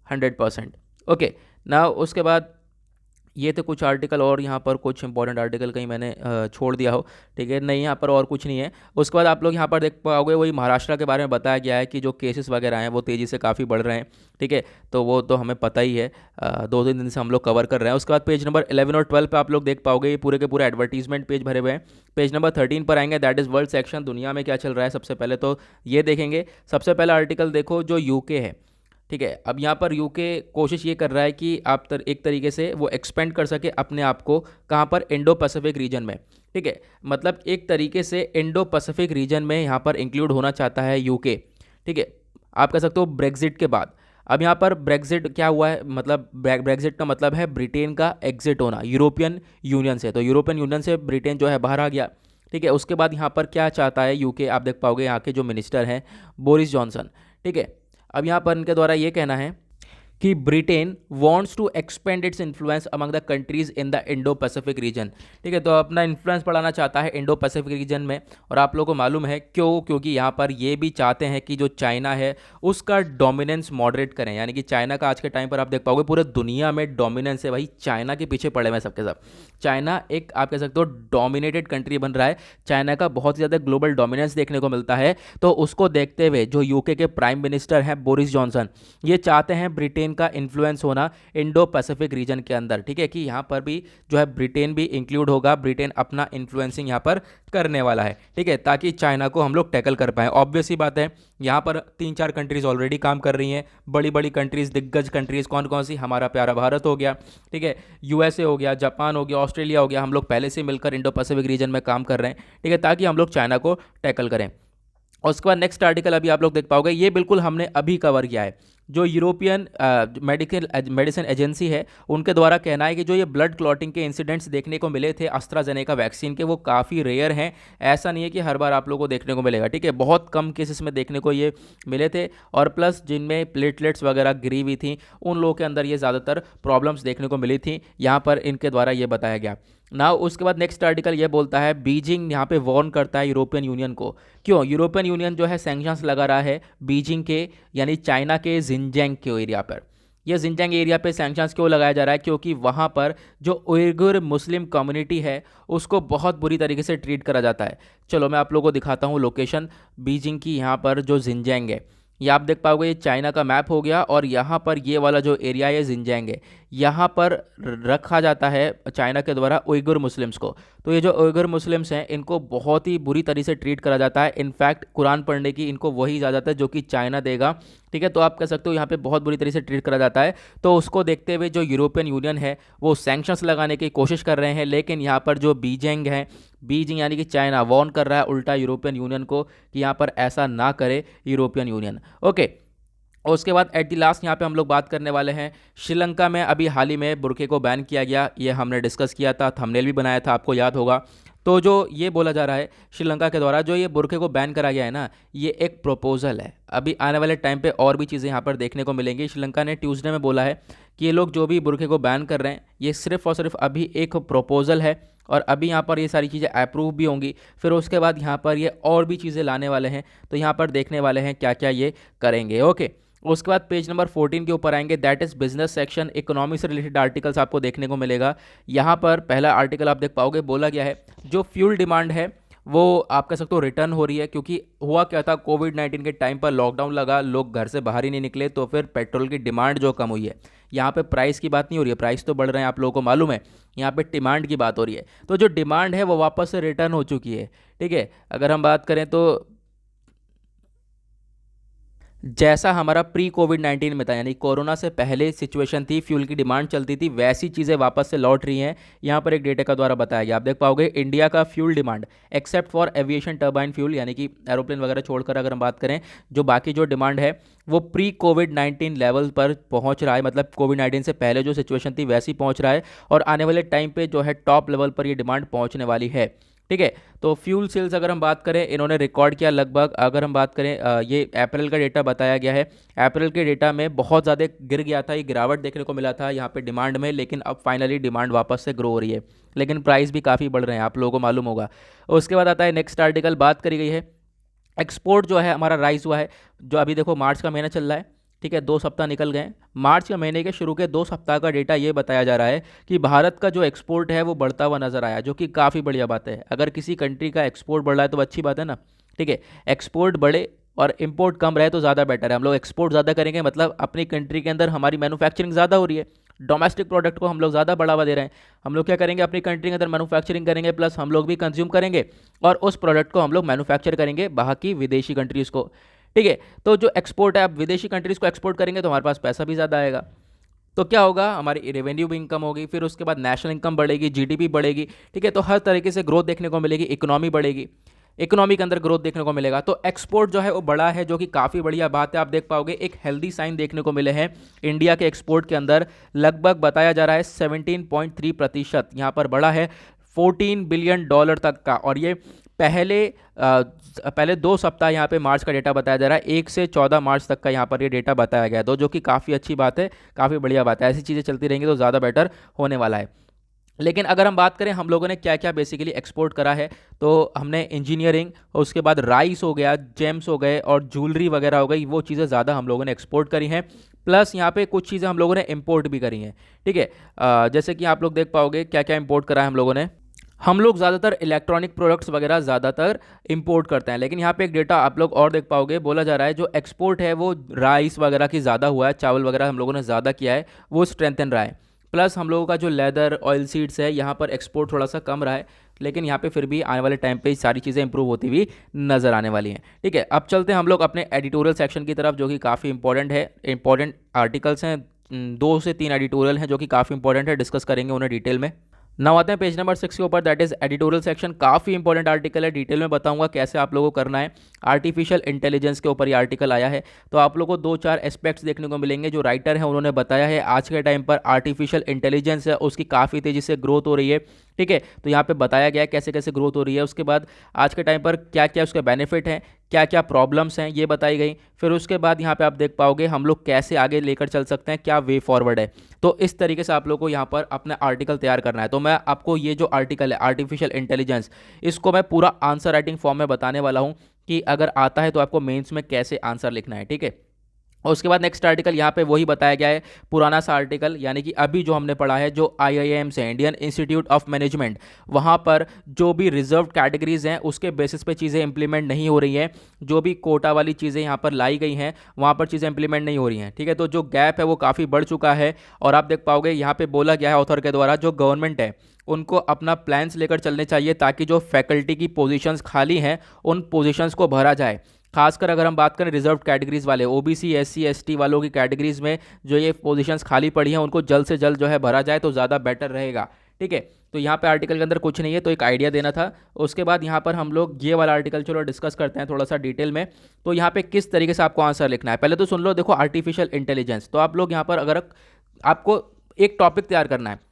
100%। ओके ना। उसके बाद ये थे कुछ आर्टिकल, और यहाँ पर कुछ इंपॉर्टेंट आर्टिकल कहीं मैंने छोड़ दिया हो, ठीक है, नहीं यहाँ पर और कुछ नहीं है। उसके बाद आप लोग यहाँ पर देख पाओगे वही महाराष्ट्र के बारे में बताया गया है कि जो केसेस वगैरह हैं वो तेज़ी से काफ़ी बढ़ रहे हैं। ठीक है, तो वो तो हमें पता ही है, 2-3 दिन से हम लोग कवर कर रहे हैं। उसके बाद पेज नंबर 11 और 12 पे आप लोग देख पाओगे ये पूरे के पूरे एडवर्टीजमेंट पेज भरे हुए हैं। पेज नंबर 13 पर आएंगे, दैट इज़ वर्ल्ड सेक्शन, दुनिया में क्या चल रहा है सबसे पहले तो ये देखेंगे। सबसे पहला आर्टिकल देखो जो यूके है। ठीक है, अब यहाँ पर यूके कोशिश ये कर रहा है कि आप एक तरीके से वो एक्सपेंड कर सके अपने आप को, कहाँ पर, इंडो पैसिफिक रीजन में। ठीक है, मतलब एक तरीके से इंडो पैसिफिक रीजन में यहाँ पर इंक्लूड होना चाहता है यूके। ठीक है, आप कह सकते हो ब्रेग्जिट के बाद। अब यहाँ पर ब्रेग्जिट क्या हुआ है, मतलब ब्रेग्जिट का मतलब है ब्रिटेन का एग्जिट होना यूरोपियन यूनियन से। तो यूरोपियन यूनियन से ब्रिटेन जो है बाहर आ गया। ठीक है, उसके बाद यहाँ पर क्या चाहता है यूके, आप देख पाओगे यहाँ के जो मिनिस्टर हैं बोरिस जॉनसन। ठीक है, अब यहाँ पर इनके द्वारा ये कहना है कि Britain wants to expand its influence among the countries in the Indo Pacific region. ठीक है, तो अपना इन्फ्लुएंस बढ़ाना चाहता है इंडो पैसिफिक रीजन में। और आप लोगों को मालूम है क्यों, क्योंकि यहाँ पर ये भी चाहते हैं कि जो चाइना है उसका डोमिनेंस मॉडरेट करें। यानी कि चाइना का आज के टाइम पर आप देख पाओगे पूरे दुनिया में डोमिनेंस है, भाई चाइना के पीछे पड़े हुए हैं सबके सब। चाइना एक आप कह सकते हो डोमिनेटेड कंट्री बन रहा है, चाइना का बहुत ज़्यादा ग्लोबल डोमिनेंस देखने को मिलता है। तो उसको देखते हुए जो यूके के प्राइम मिनिस्टर हैं बोरिस जॉनसन, ये चाहते हैं ब्रिटेन का इन्फ्लुएंस होना इंडो पैसिफिक रीजन के अंदर। ठीक है, कि यहाँ पर भी जो है ब्रिटेन भी इंक्लूड होगा, ब्रिटेन अपना इन्फ्लुएंसिंग यहाँ पर करने वाला है। ठीक है, ताकि चाइना को हम लोग टैकल कर पाएं। ऑब्वियस ही बात है, यहाँ पर 3-4 कंट्रीज ऑलरेडी काम कर रही हैं, बड़ी बड़ी कंट्रीज, दिग्गज कंट्रीज। कौन कौन सी, हमारा प्यारा भारत हो गया, ठीक है, यूएसए हो गया, जापान हो गया, ऑस्ट्रेलिया हो गया। हम लोग पहले से मिलकर इंडो पैसिफिक रीजन में काम कर रहे हैं। ठीक है, ताकि हम लोग चाइना को टैकल करें। और उसके बाद नेक्स्ट आर्टिकल अभी आप लोग देख पाओगे, ये बिल्कुल हमने अभी कवर किया है। जो यूरोपियन मेडिसिन एजेंसी है उनके द्वारा कहना है कि जो ये ब्लड क्लॉटिंग के इंसिडेंट्स देखने को मिले थे एस्ट्राजेनेका वैक्सीन के, वो काफ़ी रेयर हैं। ऐसा नहीं है कि हर बार आप लोगों को देखने को मिलेगा। ठीक है, बहुत कम केसेस में देखने को ये मिले थे, और प्लस जिनमें प्लेटलेट्स वगैरह गिरी हुई थी उन लोगों के अंदर ये ज़्यादातर प्रॉब्लम्स देखने को मिली थी, यहाँ पर इनके द्वारा ये बताया गया ना। उसके बाद नेक्स्ट आर्टिकल ये बोलता है बीजिंग यहाँ पे वार्न करता है यूरोपियन यूनियन को। क्यों, यूरोपियन यूनियन जो है सैंक्शंस लगा रहा है बीजिंग के, यानी चाइना के जिनजियांग के एरिया पर। यह जिनजियांग एरिया पे सैंक्शंस क्यों लगाया जा रहा है, क्योंकि वहाँ पर जो उइगुर मुस्लिम कम्युनिटी है उसको बहुत बुरी तरीके से ट्रीट करा जाता है। चलो मैं आप लोगों को दिखाता हूँ लोकेशन बीजिंग की, यहाँ पर जो जिनजियांग है, ये आप देख पाओगे, ये चाइना का मैप हो गया, और यहाँ पर ये वाला जो एरिया है जिनजियांग है, यहाँ पर रखा जाता है चाइना के द्वारा उइगुर मुस्लिम्स को। तो ये जो उइगुर मुस्लिम्स हैं इनको बहुत ही बुरी तरीके से ट्रीट करा जाता है। इनफैक्ट कुरान पढ़ने की इनको वही इजाज़त है जो कि चाइना देगा। ठीक है, तो आप कह सकते हो यहाँ पे बहुत बुरी तरीके से ट्रीट करा जाता है। तो उसको देखते हुए जो यूरोपियन यूनियन है वो सैंक्शंस लगाने की कोशिश कर रहे हैं, लेकिन यहाँ पर जो बीजिंग है, बीजिंग यानी कि चाइना, वार्न कर रहा है उल्टा यूरोपियन यूनियन को कि यहाँ पर ऐसा ना करे यूरोपियन यूनियन। ओके, और उसके बाद एट द लास्ट यहाँ पे हम लोग बात करने वाले हैं श्रीलंका में अभी हाल ही में बुर्के को बैन किया गया। ये हमने डिस्कस किया था, थंबनेल भी बनाया था, आपको याद होगा। तो जो ये बोला जा रहा है श्रीलंका के द्वारा जो ये बुर्के को बैन करा गया है ना, ये एक प्रपोजल है। अभी आने वाले टाइम पे और भी चीज़ें यहाँ पर देखने को मिलेंगी। श्रीलंका ने ट्यूसडे में बोला है कि ये लोग जो भी बुर्के को बैन कर रहे हैं ये सिर्फ और सिर्फ अभी एक प्रपोजल है, और अभी यहाँ पर ये सारी चीज़ें अप्रूव भी होंगी। फिर उसके बाद यहाँ पर ये और भी चीज़ें लाने वाले हैं, तो यहाँ पर देखने वाले हैं क्या क्या ये करेंगे। ओके, उसके बाद पेज नंबर 14 के ऊपर आएंगे, that is business section, economy से रिलेटेड आर्टिकल्स आपको देखने को मिलेगा। यहाँ पर पहला आर्टिकल आप देख पाओगे, बोला गया है जो फ्यूल डिमांड है वो आप कह सकते हो रिटर्न हो रही है, क्योंकि हुआ क्या था, कोविड-19 के टाइम पर लॉकडाउन लगा, लोग घर से बाहर ही नहीं निकले, तो फिर पेट्रोल की डिमांड जो कम हुई है। यहाँ पे प्राइस की बात नहीं हो रही है, प्राइस तो बढ़ रहे हैं आप लोगों को मालूम है, यहाँ पे डिमांड की बात हो रही है। तो जो डिमांड है वो वापस से रिटर्न हो चुकी है। ठीक है, अगर हम बात करें तो जैसा हमारा प्री कोविड-19 में था, यानी कोरोना से पहले सिचुएशन थी, फ्यूल की डिमांड चलती थी, वैसी चीज़ें वापस से लौट रही हैं। यहाँ पर एक डेटा का द्वारा बताया गया, आप देख पाओगे इंडिया का fuel demand except for aviation turbine fuel, यानी कि एरोप्लेन वगैरह छोड़कर अगर हम बात करें, जो बाकी जो डिमांड है वो प्री कोविड-19 लेवल पर पहुंच रहा है, मतलब कोविड-19 से पहले जो सिचुएशन थी वैसी पहुंच रहा है, और आने वाले टाइम पे जो है टॉप लेवल पर ये डिमांड पहुंचने वाली है। ठीक है, तो फ्यूल सेल्स अगर हम बात करें, इन्होंने रिकॉर्ड किया लगभग, अगर हम बात करें ये अप्रैल का डेटा बताया गया है, अप्रैल के डेटा में बहुत ज़्यादा गिर गया था, ये गिरावट देखने को मिला था यहाँ पे डिमांड में, लेकिन अब फाइनली डिमांड वापस से ग्रो हो रही है, लेकिन प्राइस भी काफ़ी बढ़ रहे हैं, आप लोगों को मालूम होगा। उसके बाद आता है नेक्स्ट आर्टिकल, बात करी गई है एक्सपोर्ट जो है हमारा राइज हुआ है, जो अभी देखो मार्च का महीना चल रहा है। ठीक है, 2 सप्ताह निकल गए, मार्च के महीने के शुरू के 2 सप्ताह का डेटा ये बताया जा रहा है कि भारत का जो एक्सपोर्ट है वो बढ़ता हुआ नजर आया, जो कि काफ़ी बढ़िया बात है। अगर किसी कंट्री का एक्सपोर्ट बढ़ रहा है तो अच्छी बात है ना। ठीक है, एक्सपोर्ट बढ़े और इम्पोर्ट कम रहे तो ज़्यादा बेटर है। हम लोग एक्सपोर्ट ज़्यादा करेंगे, मतलब अपनी कंट्री के अंदर हमारी मैन्युफैक्चरिंग ज़्यादा हो रही है, डोमेस्टिक प्रोडक्ट को हम लोग ज़्यादा बढ़ावा दे रहे हैं। हम लोग क्या करेंगे, अपनी कंट्री के अंदर मैन्युफैक्चरिंग करेंगे, प्लस हम लोग भी कंज्यूम करेंगे, और उस प्रोडक्ट को हम लोग मैन्युफैक्चर करेंगे बाकी विदेशी कंट्रीज़ को। ठीक है, तो जो एक्सपोर्ट है, आप विदेशी कंट्रीज़ को एक्सपोर्ट करेंगे तो हमारे पास पैसा भी ज़्यादा आएगा, तो क्या होगा, हमारी रेवेन्यू भी इनकम होगी, फिर उसके बाद नेशनल इनकम बढ़ेगी, जीडीपी बढ़ेगी। ठीक है, तो हर तरीके से ग्रोथ देखने को मिलेगी, इकोनॉमी बढ़ेगी, इकोनॉमी के अंदर ग्रोथ देखने को मिलेगा। तो एक्सपोर्ट जो है वो बड़ा है, जो कि काफ़ी बढ़िया बात है। आप देख पाओगे एक हेल्दी साइन देखने को मिले हैं इंडिया के एक्सपोर्ट के अंदर, लगभग बताया जा रहा है 17.3% यहाँ पर बढ़ा है, $14 बिलियन तक का। और ये पहले 2 सप्ताह यहाँ पे मार्च का डेटा बताया जा रहा है, 1 से 14 मार्च तक का यहाँ पर ये डेटा बताया गया है, तो जो कि काफ़ी अच्छी बात है, काफ़ी बढ़िया बात है। ऐसी चीज़ें चलती रहेंगी तो ज़्यादा बेटर होने वाला है। लेकिन अगर हम बात करें हम लोगों ने क्या क्या बेसिकली एक्सपोर्ट करा है, तो हमने इंजीनियरिंग, उसके बाद राइस हो गया, जेम्स हो गए, और ज्वेलरी वगैरह हो गई, वो चीज़ें ज़्यादा हम लोगों ने एक्सपोर्ट करी हैं। प्लस यहाँ पे कुछ चीज़ें हम लोगों ने इंपोर्ट भी करी हैं। ठीक है, जैसे कि आप लोग देख पाओगे क्या क्या इंपोर्ट करा है हम लोगों ने। हम लोग ज़्यादातर इलेक्ट्रॉनिक प्रोडक्ट्स वगैरह ज़्यादातर इंपोर्ट करते हैं, लेकिन यहाँ पे एक डेटा आप लोग और देख पाओगे, बोला जा रहा है जो एक्सपोर्ट है वो राइस वगैरह की ज़्यादा हुआ है, चावल वगैरह हम लोगों ने ज़्यादा किया है, वो स्ट्रेंथन रहा है। प्लस हम लोगों का जो लेदर, ऑयल सीड्स है, यहाँ पर एक्सपोर्ट थोड़ा सा कम रहा है, लेकिन यहाँ पे फिर भी आने वाले टाइम पे सारी चीज़ें इंप्रूव होती हुई नज़र आने वाली हैं। ठीक है, अब चलते हैं हम लोग अपने एडिटोरियल सेक्शन की तरफ, जो कि काफ़ी इंपॉर्टेंट है, इंपॉर्टेंट आर्टिकल्स हैं, 2 से 3 एडिटोरियल हैं जो कि काफ़ी इंपॉर्टेंट है, डिस्कस करेंगे उन्हें डिटेल में। नाउ आते हैं पेज नंबर 6 के ऊपर, दैट इज एडिटोरियल सेक्शन, काफ़ी इंपॉर्टेंट आर्टिकल है, डिटेल में बताऊंगा कैसे आप लोगों को करना है। आर्टिफिशियल इंटेलिजेंस के ऊपर ये आर्टिकल आया है, तो आप लोगों को 2-4 एस्पेक्ट्स देखने को मिलेंगे। जो राइटर है उन्होंने बताया है आज के टाइम पर आर्टिफिशियल इंटेलिजेंस है उसकी काफ़ी तेज़ी से ग्रोथ हो रही है। ठीक है, तो यहाँ पे बताया गया है कैसे कैसे ग्रोथ हो रही है, उसके बाद आज के टाइम पर क्या क्या उसके बेनिफिट हैं, क्या क्या प्रॉब्लम्स हैं, ये बताई गई। फिर उसके बाद यहाँ पे आप देख पाओगे हम लोग कैसे आगे लेकर चल सकते हैं, क्या वे फॉरवर्ड है। तो इस तरीके से आप लोग को यहाँ पर अपना आर्टिकल तैयार करना है। तो मैं आपको ये जो आर्टिकल है आर्टिफिशियल इंटेलिजेंस, इसको मैं पूरा आंसर राइटिंग फॉर्म में बताने वाला हूँ कि अगर आता है तो आपको मेंस में कैसे आंसर लिखना है। ठीक है, और उसके बाद नेक्स्ट आर्टिकल यहाँ पे वही बताया गया है, पुराना सा आर्टिकल, यानी कि अभी जो हमने पढ़ा है, जो आईआईएम से इंडियन इंस्टीट्यूट ऑफ मैनेजमेंट, वहाँ पर जो भी रिजर्व कैटेगरीज हैं उसके बेसिस पे चीज़ें इंप्लीमेंट नहीं हो रही हैं, जो भी कोटा वाली चीज़ें यहाँ पर लाई गई हैं वहाँ पर चीज़ें इंप्लीमेंट नहीं हो रही हैं। ठीक है, तो जो गैप है वो काफ़ी बढ़ चुका है, और आप देख पाओगे यहाँ पर बोला गया है ऑथर के द्वारा, जो गवर्नमेंट है उनको अपना प्लान्स लेकर चलने चाहिए ताकि जो फैकल्टी की पोजीशंस खाली हैं उन पोजीशंस को भरा जाए। खासकर अगर हम बात करें रिजर्व कैटेगरीज वाले, ओबीसी, एससी, एसटी वालों की कैटेगरीज में जो ये पोजीशंस खाली पड़ी हैं उनको जल्द से जल्द जो है भरा जाए तो ज़्यादा बेटर रहेगा। ठीक है, तो यहाँ पे आर्टिकल के अंदर कुछ नहीं है, तो एक आइडिया देना था। उसके बाद यहाँ पर हम लोग ये वाला आर्टिकल चलो डिस्कस करते हैं थोड़ा सा डिटेल में। तो यहाँ पे किस तरीके से आपको आंसर लिखना है, पहले तो सुन लो। देखो आर्टिफिशियल इंटेलिजेंस, तो आप लोग यहाँ पर अगर आपको एक टॉपिक तैयार करना है,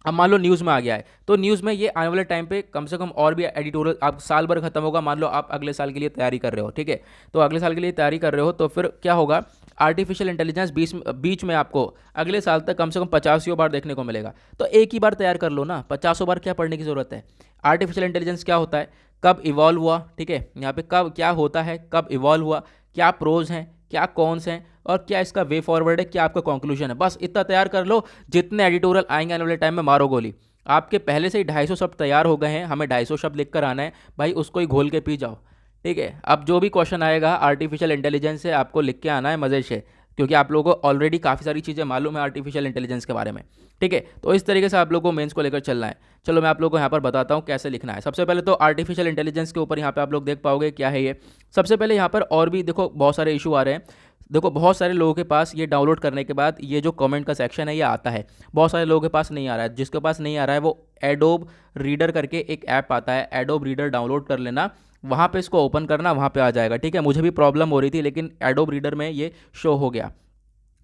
अब मान लो न्यूज़ में आ गया है, तो न्यूज़ में ये आने वाले टाइम पे कम से कम और भी एडिटोरियल, आप साल भर खत्म होगा, मान लो आप अगले साल के लिए तैयारी कर रहे हो। ठीक है, तो अगले साल के लिए तैयारी कर रहे हो तो फिर क्या होगा, आर्टिफिशियल इंटेलिजेंस बीच में आपको अगले साल तक कम से कम 50 बार देखने को मिलेगा। तो एक ही बार तैयार कर लो ना, 50 बार क्या पढ़ने की ज़रूरत है। आर्टिफिशियल इंटेलिजेंस क्या होता है, कब इवॉल्व हुआ, ठीक है, यहाँ पे कब क्या होता है, कब इवॉल्व हुआ, क्या प्रोज हैं, क्या कॉन्स हैं, और क्या इसका वे फॉरवर्ड है, क्या आपका कंक्लूजन है, बस इतना तैयार कर लो। जितने एडिटोरियल आएंगे आने वाले टाइम में मारो गोली। आपके पहले से ही 250 शब्द तैयार हो गए हैं, हमें 250 शब्द लिख कर आना है भाई, उसको ही घोल के पी जाओ। ठीक है, अब जो भी क्वेश्चन आएगा आर्टिफिशियल इंटेलिजेंस से आपको लिख के आना है मज़े से, क्योंकि आप लोगों को ऑलरेडी काफ़ी सारी चीज़ें मालूम है आर्टिफिशियल इंटेलिजेंस के बारे में। ठीक है, तो इस तरीके से आप लोगों को मेंस को लेकर चलना है। चलो मैं आप लोगों को यहाँ पर बताता हूँ कैसे लिखना है। सबसे पहले तो आर्टिफिशियल इंटेलिजेंस के ऊपर यहाँ पे आप लोग देख पाओगे क्या है ये। सबसे पहले यहाँ पर और भी देखो बहुत सारे इशू आ रहे हैं। देखो बहुत सारे लोगों के पास ये डाउनलोड करने के बाद ये जो कमेंट का सेक्शन है ये आता है, बहुत सारे लोगों के पास नहीं आ रहा है। जिसके पास नहीं आ रहा है वो एडोब रीडर करके एक ऐप आता है, एडोब रीडर डाउनलोड कर लेना, वहाँ पे इसको ओपन करना, वहाँ पे आ जाएगा। ठीक है, मुझे भी प्रॉब्लम हो रही थी लेकिन एडोब रीडर में ये शो हो गया।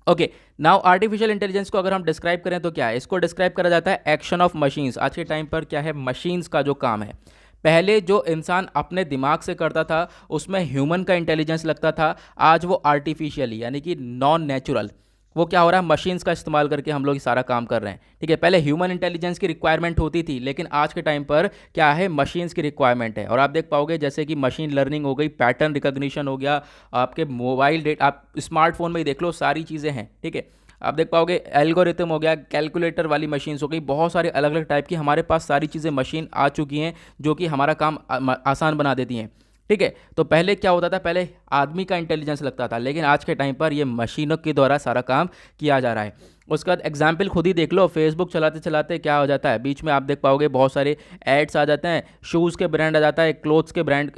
ओके, नाउ आर्टिफिशियल इंटेलिजेंस को अगर हम डिस्क्राइब करें तो क्या है, इसको डिस्क्राइब करा जाता है एक्शन ऑफ मशीन्स। आज के टाइम पर क्या है, मशीन्स का जो काम है, पहले जो इंसान अपने दिमाग से करता था उसमें ह्यूमन का इंटेलिजेंस लगता था, आज वो आर्टिफिशियली यानी कि नॉन नेचुरल, वो क्या हो रहा है, मशीन्स का इस्तेमाल करके हम लोग ये सारा काम कर रहे हैं। ठीक है, पहले ह्यूमन इंटेलिजेंस की रिक्वायरमेंट होती थी लेकिन आज के टाइम पर क्या है, मशीन्स की रिक्वायरमेंट है। और आप देख पाओगे जैसे कि मशीन लर्निंग हो गई, पैटर्न रिकॉग्निशन हो गया, आपके मोबाइल डेट, आप स्मार्टफोन में ही देख लो, सारी चीज़ें हैं। ठीक है, आप देख पाओगे एल्गोरिथम हो गया, कैलकुलेटर वाली मशीन्स हो गई, बहुत सारे अलग अलग टाइप की हमारे पास सारी चीज़ें मशीन आ चुकी हैं जो कि हमारा काम आसान बना देती हैं। ठीक है, तो पहले क्या होता था, पहले आदमी का इंटेलिजेंस लगता था लेकिन आज के टाइम पर ये मशीनों के द्वारा सारा काम किया जा रहा है। उसके बाद एग्जाम्पल खुद ही देख लो, फेसबुक चलाते चलाते क्या हो जाता है, बीच में आप देख पाओगे बहुत सारे एड्स आ जाते हैं, शूज़ के ब्रांड आ जाता है, क्लोथ्स के ब्रांड,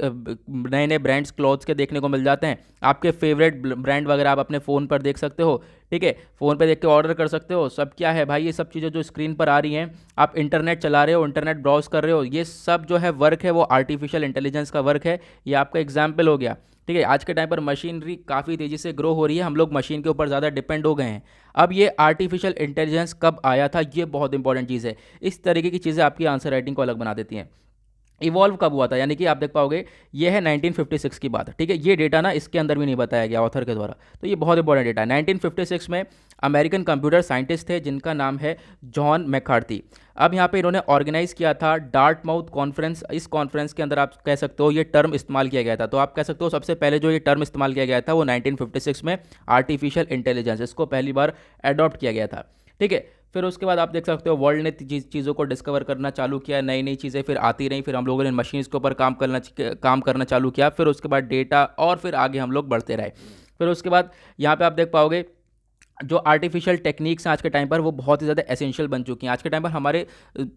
नए नए ब्रांड्स क्लोथ्स के देखने को मिल जाते हैं। आपके फेवरेट ब्रांड वगैरह आप अपने फ़ोन पर देख सकते हो। ठीक है, फ़ोन पे देख के ऑर्डर कर सकते हो। सब क्या है भाई, ये सब चीज़ें जो स्क्रीन पर आ रही हैं, आप इंटरनेट चला रहे हो, इंटरनेट ब्राउज कर रहे हो, ये सब जो है वर्क है वो आर्टिफिशियल इंटेलिजेंस का वर्क है। ये आपका एग्जाम्पल हो गया। ठीक है, आज के टाइम पर मशीनरी काफ़ी तेज़ी से ग्रो हो रही है, हम लोग मशीन के ऊपर ज़्यादा डिपेंड हो गए हैं। अब ये आर्टिफिशियल इंटेलिजेंस कब आया था, ये बहुत इंपॉर्टेंट चीज़ है। इस तरीके की चीज़ें आपकी आंसर राइटिंग को अलग बना देती हैं। इवॉल्व कब हुआ था, यानी कि आप देख पाओगे ये है 1956 की बात। ठीक है, ये डेटा ना इसके अंदर भी नहीं बताया गया ऑथर के द्वारा, तो ये बहुत इंपॉर्टेंट डेटा है। 1956 में अमेरिकन कंप्यूटर साइंटिस्ट थे जिनका नाम है जॉन मैकार्थी। अब यहाँ पे इन्होंने ऑर्गेनाइज किया था डार्टमाउथ कॉन्फ्रेंस। इस कॉन्फ्रेंस के अंदर आप कह सकते हो ये टर्म इस्तेमाल किया गया था। तो आप कह सकते हो सबसे पहले जो ये टर्म इस्तेमाल किया गया था वो 1956 में आर्टिफिशियल इंटेलिजेंस, इसको पहली बार अडॉप्ट किया गया था। ठीक है, फिर उसके बाद आप देख सकते हो वर्ल्ड ने चीज़ों को डिस्कवर करना चालू किया, नई नई चीज़ें फिर आती रहीं, फिर हम लोगों ने मशीन्स के ऊपर काम करना चालू किया, फिर उसके बाद डेटा, और फिर आगे हम लोग बढ़ते रहे। फिर उसके बाद यहाँ पे आप देख पाओगे जो आर्टिफिशियल टेक्निक्स हैं आज के टाइम पर वो बहुत ही ज़्यादा एसेंशियल बन चुकी हैं। आज के टाइम पर हमारे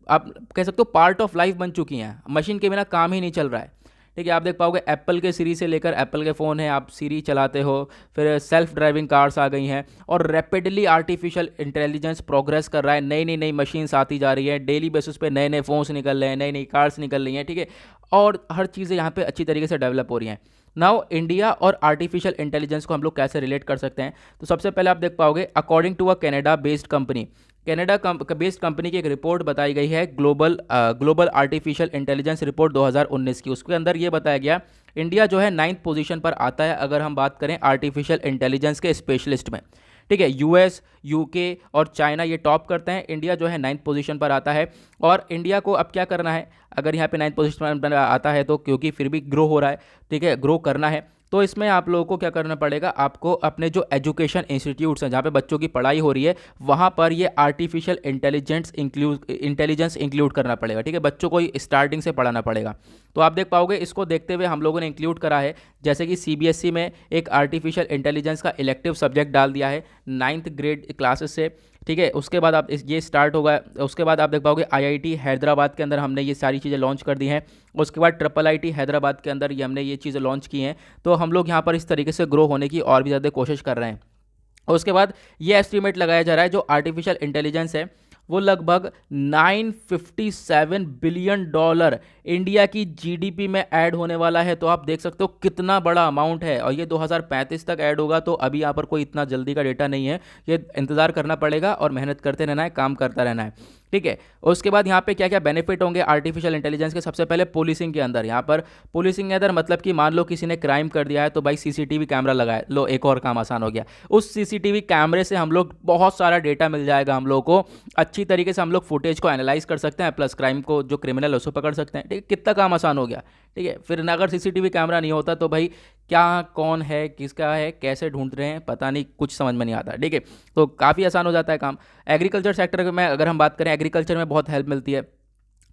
आप कह सकते हो पार्ट ऑफ लाइफ बन चुकी हैं, मशीन के बिना काम ही नहीं चल रहा है। ठीक है, आप देख पाओगे एप्पल के सीरी से लेकर, एप्पल के फ़ोन हैं, आप सीरी चलाते हो, फिर सेल्फ ड्राइविंग कार्स आ गई हैं, और रैपिडली आर्टिफिशियल इंटेलिजेंस प्रोग्रेस कर रहा है। नई नई नई मशीन्स आती जा रही है, डेली बेसिस पे नए नए फ़ोन्स निकल रहे हैं, नई नई कार्स निकल रही हैं। ठीक है, और हर चीज़ें यहाँ पे अच्छी तरीके से डेवलप हो रही हैं। नाउ इंडिया और आर्टिफिशियल इंटेलिजेंस को हम लोग कैसे रिलेट कर सकते हैं, तो सबसे पहले आप देख पाओगे according to a Canada based company, Canada based company की एक रिपोर्ट बताई गई है, ग्लोबल आर्टिफिशियल इंटेलिजेंस रिपोर्ट 2019 की। उसके अंदर ये बताया गया इंडिया जो है 9th पोजीशन पर आता है अगर हम बात करें आर्टिफिशियल इंटेलिजेंस के स्पेशलिस्ट में। ठीक है, यूएस, यूके और चाइना ये टॉप करते हैं, इंडिया जो है 9th पोजीशन पर आता है। और इंडिया को अब क्या करना है, अगर यहाँ पे 9th पोजीशन पर आता है तो क्योंकि फिर भी ग्रो हो रहा है, ठीक है, ग्रो करना है, तो इसमें आप लोगों को क्या करना पड़ेगा, आपको अपने जो एजुकेशन इंस्टीट्यूट्स हैं जहाँ पे बच्चों की पढ़ाई हो रही है वहाँ पर ये आर्टिफिशियल इंटेलिजेंस इंक्लूड करना पड़ेगा। ठीक है, बच्चों को स्टार्टिंग से पढ़ाना पड़ेगा। तो आप देख पाओगे इसको देखते हुए हम लोगों ने इंक्लूड करा है, जैसे कि सीबीएसई में एक आर्टिफिशियल इंटेलिजेंस का इलेक्टिव सब्जेक्ट डाल दिया है 9th ग्रेड क्लासेस से। ठीक है, उसके बाद आप ये स्टार्ट होगा। उसके बाद आप देख पाओगे आईआईटी हैदराबाद के अंदर हमने ये सारी चीज़ें लॉन्च कर दी हैं। उसके बाद ट्रिपल आईटी हैदराबाद के अंदर ये हमने ये चीज़ें लॉन्च की हैं। तो हम लोग यहाँ पर इस तरीके से ग्रो होने की और भी ज़्यादा कोशिश कर रहे हैं। और उसके बाद ये एस्टीमेट लगाया जा रहा है जो आर्टिफिशियल इंटेलिजेंस है वो लगभग 957 बिलियन डॉलर इंडिया की जीडीपी में ऐड होने वाला है। तो आप देख सकते हो कितना बड़ा अमाउंट है, और ये 2035 तक ऐड होगा। तो अभी यहाँ पर कोई इतना जल्दी का डेटा नहीं है, ये इंतज़ार करना पड़ेगा और मेहनत करते रहना है, काम करता रहना है। ठीक है, उसके बाद यहाँ पे क्या क्या बेनिफिट होंगे आर्टिफिशियल इंटेलिजेंस के, सबसे पहले पुलिसिंग के अंदर, यहाँ पर पुलिसिंग के अंदर मतलब कि मान लो किसी ने क्राइम कर दिया है तो भाई सीसीटीवी कैमरा लगाए लो, एक और काम आसान हो गया। उस सीसीटीवी कैमरे से हम लोग बहुत सारा डेटा मिल जाएगा, हम लोग को अच्छी तरीके से हम लोग फुटेज को एनालाइज कर सकते हैं, प्लस क्राइम को जो क्रिमिनल है उसको पकड़ सकते हैं। ठीक है, कितना काम आसान हो गया। ठीक है। फिर अगर सीसीटीवी कैमरा नहीं होता तो भाई क्या कौन है किसका है कैसे ढूंढ रहे हैं पता नहीं, कुछ समझ में नहीं आता। ठीक है, तो काफ़ी आसान हो जाता है काम। एग्रीकल्चर सेक्टर में अगर हम बात करें, एग्रीकल्चर में बहुत हेल्प मिलती है।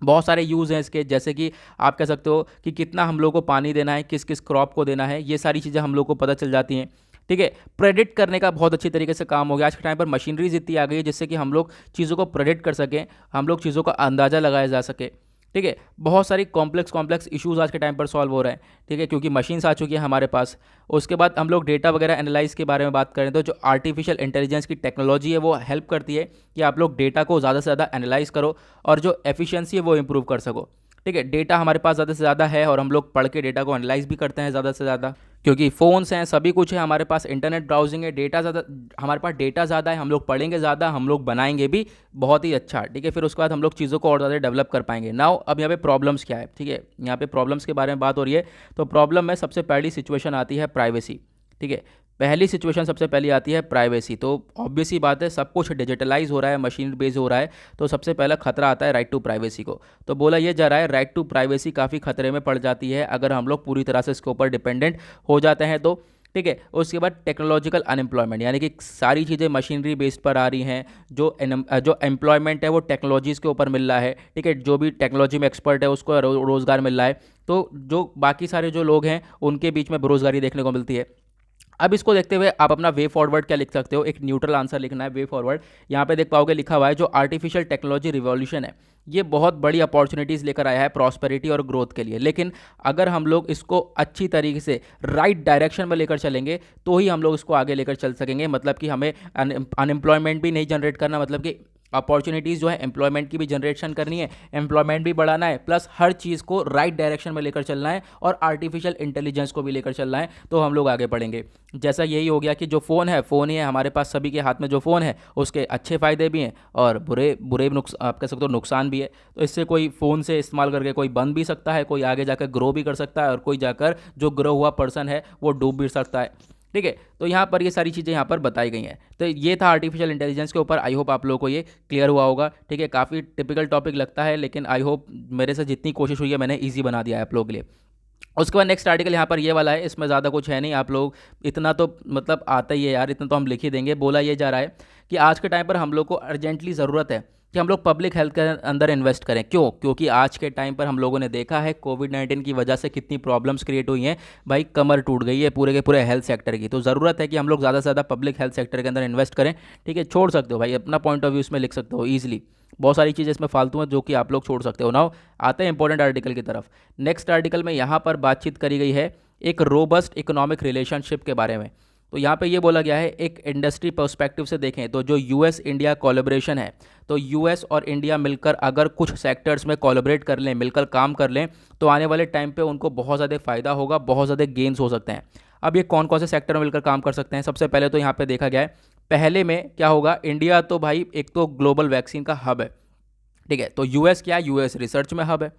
बहुत सारे यूज़ हैं इसके, जैसे कि आप कह सकते हो कि कितना हम लोग को पानी देना है, किस किस क्रॉप को देना है, ये सारी चीज़ें हम लोग को पता चल जाती हैं। ठीक है, प्रेडिक्ट करने का बहुत अच्छी तरीके से काम हो गया। आज के टाइम पर मशीनरीज इतनी आ गई है जिससे कि हम लोग चीज़ों को प्रेडिक्ट कर सकें, हम लोग चीज़ों का अंदाज़ा लगाया जा सके। ठीक है, बहुत सारी कॉम्प्लेक्स इश्यूज आज के टाइम पर सॉल्व हो रहे हैं। ठीक है, क्योंकि मशीन्स आ चुकी है हमारे पास। उसके बाद हम लोग डेटा वगैरह एनालाइज के बारे में बात करें तो जो आर्टिफिशियल इंटेलिजेंस की टेक्नोलॉजी है वो हेल्प करती है कि आप लोग डेटा को ज़्यादा से ज़्यादा एनालाइज करो और जो एफिशिएंसी है वो इंप्रूव कर सको। ठीक है, डेटा हमारे पास ज़्यादा से ज़्यादा है और हम लोग पढ़ के डेटा को एनालाइज भी करते हैं ज़्यादा से ज़्यादा, क्योंकि फ़ोन्स हैं, सभी कुछ है हमारे पास, इंटरनेट ब्राउजिंग है, डेटा ज़्यादा, हमारे पास डेटा ज़्यादा है, हम लोग पढ़ेंगे ज़्यादा, हम लोग बनाएंगे भी बहुत ही अच्छा। ठीक है, फिर उसके बाद हम लोग चीज़ों को और ज़्यादा डेवलप कर पाएंगे। नाउ अब यहाँ पे प्रॉब्लम्स क्या है, ठीक है, यहाँ पे प्रॉब्लम्स के बारे में बात हो रही है। तो प्रॉब्लम में सबसे पहली सिचुएशन आती है प्राइवेसी। ठीक है, पहली सिचुएशन सबसे पहली आती है प्राइवेसी। तो ऑब्वियस ही बात है, सब कुछ डिजिटलाइज हो रहा है, मशीन बेस हो रहा है, तो सबसे पहला खतरा आता है राइट टू प्राइवेसी को। तो बोला ये जा रहा है राइट टू प्राइवेसी काफ़ी खतरे में पड़ जाती है अगर हम लोग पूरी तरह से इसके ऊपर डिपेंडेंट हो जाते हैं तो। ठीक है, उसके बाद टेक्नोलॉजिकल अनएम्प्लॉयमेंट, यानी कि सारी चीज़ें मशीनरी बेस्ड पर आ रही हैं, जो एम्प्लॉयमेंट है वो टेक्नोलॉजीज़ के ऊपर मिल रहा है। ठीक है, जो भी टेक्नोलॉजी में एक्सपर्ट है उसको रोज़गार मिल रहा है, तो जो बाकी सारे जो लोग हैं उनके बीच में बेरोज़गारी देखने को मिलती है। अब इसको देखते हुए आप अपना वे फॉरवर्ड क्या लिख सकते हो, एक न्यूट्रल आंसर लिखना है, वे फॉरवर्ड। यहाँ पे देख पाओगे लिखा हुआ है जो आर्टिफिशियल टेक्नोलॉजी रिवॉल्यूशन है, ये बहुत बड़ी अपॉर्चुनिटीज़ लेकर आया है प्रॉस्पेरिटी और ग्रोथ के लिए। लेकिन अगर हम लोग इसको अच्छी तरीके से राइट डायरेक्शन में लेकर चलेंगे तो ही हम लोग इसको आगे लेकर चल सकेंगे। मतलब कि हमें अनएम्प्लॉयमेंट भी नहीं जनरेट करना, मतलब कि अपॉर्चुनिटीज़ जो है एम्प्लॉयमेंट की भी जनरेशन करनी है, एम्प्लॉयमेंट भी बढ़ाना है, प्लस हर चीज़ को राइट डायरेक्शन में लेकर चलना है और आर्टिफिशियल इंटेलिजेंस को भी लेकर चलना है, तो हम लोग आगे बढ़ेंगे। जैसा यही हो गया कि जो फ़ोन है, फ़ोन ही है हमारे पास, सभी के हाथ में जो फ़ोन है उसके अच्छे फ़ायदे भी हैं और बुरे बुरे आप कह सकते हो नुकसान भी है। तो इससे कोई फ़ोन से इस्तेमाल करके कोई बन भी सकता है, कोई आगे जाकर ग्रो भी कर सकता है और कोई जाकर जो ग्रो हुआ पर्सन है वो डूब भी सकता है। ठीक है, तो यहाँ पर ये सारी चीज़ें यहाँ पर बताई गई हैं। तो ये था आर्टिफिशियल इंटेलिजेंस के ऊपर। आई होप आप लोगों को ये क्लियर हुआ होगा। ठीक है, काफ़ी टिपिकल टॉपिक लगता है लेकिन आई होप मेरे से जितनी कोशिश हुई है मैंने ईजी बना दिया है आप लोगों के लिए। उसके बाद नेक्स्ट आर्टिकल यहाँ पर ये वाला है, इसमें ज़्यादा कुछ है नहीं, आप लोग इतना तो मतलब आता ही है यार, इतना तो हम लिख ही देंगे। बोला ये जा रहा है कि आज के टाइम पर हम लोग को अर्जेंटली ज़रूरत है कि हम लोग पब्लिक हेल्थ के अंदर इन्वेस्ट करें। क्यों? क्योंकि आज के टाइम पर हम लोगों ने देखा है कोविड-19 की वजह से कितनी प्रॉब्लम्स क्रिएट हुई हैं। भाई कमर टूट गई है पूरे के पूरे हेल्थ सेक्टर की, तो ज़रूरत है कि हम लोग ज़्यादा से ज़्यादा पब्लिक हेल्थ सेक्टर के अंदर इन्वेस्ट करें। ठीक है, छोड़ सकते हो भाई अपना पॉइंट ऑफ व्यू इसमें लिख सकते हो ईजिली, बहुत सारी चीज़ें इसमें फालतू हैं जो कि आप लोग छोड़ सकते हो। नाउ आते हैं इंपॉर्टेंट आर्टिकल की तरफ। नेक्स्ट आर्टिकल में यहाँ पर बातचीत करी गई है एक रोबस्ट इकोनॉमिक रिलेशनशिप के बारे में। तो यहाँ पे ये बोला गया है एक इंडस्ट्री पर्सपेक्टिव से देखें तो जो यूएस इंडिया कोलैबोरेशन है, तो यूएस और इंडिया मिलकर अगर कुछ सेक्टर्स में कोलैबोरेट कर लें, मिलकर काम कर लें, तो आने वाले टाइम पे उनको बहुत ज़्यादा फ़ायदा होगा, बहुत ज़्यादा गेन्स हो सकते हैं। अब ये कौन कौन से सेक्टर में मिलकर काम कर सकते हैं? सबसे पहले तो यहाँ पे देखा गया है, पहले में क्या होगा, इंडिया तो भाई एक तो ग्लोबल वैक्सीन का हब है। ठीक है, तो यूएस क्या है, यूएस रिसर्च में हब है।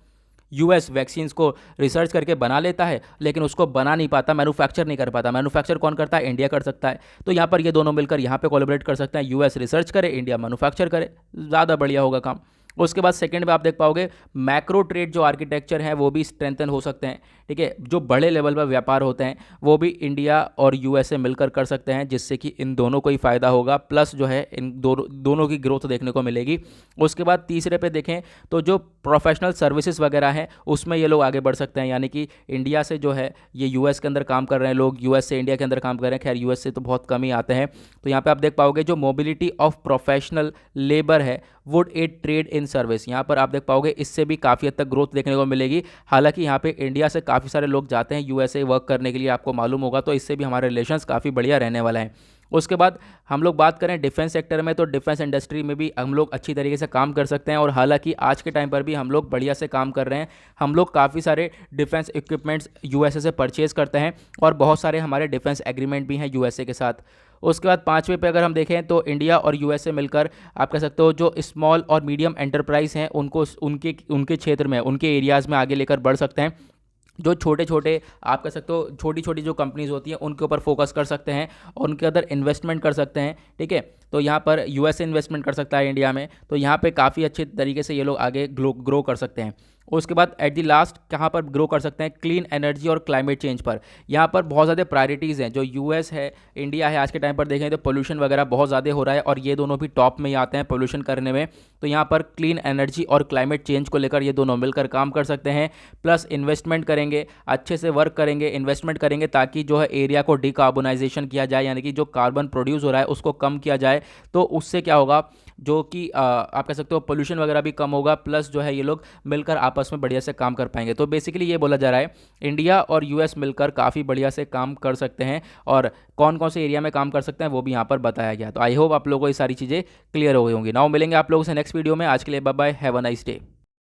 यूएस वैक्सीन्स को रिसर्च करके बना लेता है लेकिन उसको बना नहीं पाता, मैन्युफैक्चर नहीं कर पाता। मैन्युफैक्चर कौन करता है? इंडिया कर सकता है। तो यहाँ पर ये दोनों मिलकर यहाँ पे कोलैबोरेट कर सकते हैं, यूएस रिसर्च करे, इंडिया मैन्युफैक्चर करे, ज़्यादा बढ़िया होगा काम। उसके बाद सेकंड में आप देख पाओगे मैक्रो ट्रेड जो आर्किटेक्चर है वो भी स्ट्रेंथन हो सकते हैं। ठीक है, जो बड़े लेवल पर व्यापार होते हैं वो भी इंडिया और यूएसए मिलकर कर सकते हैं, जिससे कि इन दोनों को ही फ़ायदा होगा, प्लस जो है इन दोनों की ग्रोथ देखने को मिलेगी। उसके बाद तीसरे पे देखें तो जो प्रोफेशनल सर्विसेज वगैरह हैं उसमें ये लोग आगे बढ़ सकते हैं, यानी कि इंडिया से जो है ये यूएस के अंदर काम कर रहे हैं लोग, यूएस से इंडिया के अंदर काम कर रहे हैं, खैर यूएस से तो बहुत कम ही आते हैं। तो यहाँ पे आप देख पाओगे जो मोबिलिटी ऑफ प्रोफेशनल लेबर है would aid trade in service, यहाँ पर आप देख पाओगे इससे भी काफ़ी हद तक ग्रोथ देखने को मिलेगी। हालांकि यहाँ पे इंडिया से काफ़ी सारे लोग जाते हैं यूएसए वर्क करने के लिए, आपको मालूम होगा, तो इससे भी हमारे रिलेशंस काफ़ी बढ़िया रहने वाला है। उसके बाद हम लोग बात करें डिफेंस सेक्टर में, तो डिफेंस इंडस्ट्री में भी हम लोग अच्छी तरीके से काम कर सकते हैं और हालांकि आज के टाइम पर भी हम लोग बढ़िया से काम कर रहे हैं। हम लोग काफ़ी सारे डिफेंस इक्विपमेंट्स यूएसए से परचेज़ करते हैं और बहुत सारे हमारे डिफेंस एग्रीमेंट भी हैं यूएसए के साथ। उसके बाद पाँचवें पे अगर हम देखें तो इंडिया और यूएसए मिलकर आप कह सकते हो जो स्मॉल और मीडियम एंटरप्राइज हैं उनको उनके क्षेत्र में, उनके एरियाज़ में आगे लेकर बढ़ सकते हैं। जो छोटे छोटे आप कह सकते हो छोटी छोटी जो कंपनीज़ होती हैं उनके ऊपर फोकस कर सकते हैं और उनके अंदर इन्वेस्टमेंट कर सकते हैं। ठीक है, तो यहाँ पर यूएसए इन्वेस्टमेंट कर सकता है इंडिया में, तो यहाँ पे काफ़ी अच्छे तरीके से ये लोग आगे ग्रो कर सकते हैं। उसके बाद एट द लास्ट कहाँ पर ग्रो कर सकते हैं, क्लीन एनर्जी और क्लाइमेट चेंज पर। यहाँ पर बहुत ज़्यादा प्रायोरिटीज़ हैं, जो यूएस है, इंडिया है, आज के टाइम पर देखें तो पोल्यूशन वगैरह बहुत ज़्यादा हो रहा है और ये दोनों भी टॉप में ही आते हैं पोल्यूशन करने में। तो यहाँ पर क्लीन एनर्जी और क्लाइमेट चेंज को लेकर ये दोनों मिलकर काम कर सकते हैं। प्लस इन्वेस्टमेंट करेंगे, अच्छे से वर्क करेंगे, इन्वेस्टमेंट करेंगे ताकि जो है एरिया को डिकार्बोनाइजेशन किया जाए, यानी कि जो कार्बन प्रोड्यूस हो रहा है उसको कम किया जाए। तो उससे क्या होगा, जो कि आप कह सकते हो पोल्यूशन वगैरह भी कम होगा, प्लस जो है ये लोग मिलकर आपस में बढ़िया से काम कर पाएंगे। तो बेसिकली ये बोला जा रहा है इंडिया और यूएस मिलकर काफ़ी बढ़िया से काम कर सकते हैं, और कौन कौन से एरिया में काम कर सकते हैं वो भी यहाँ पर बताया गया। तो आई होप आप लोगों को ये सारी चीज़ें क्लियर हो गई होंगी। नाउ मिलेंगे आप लोगों से नेक्स्ट वीडियो में। आज के लिए bye bye, have a nice day.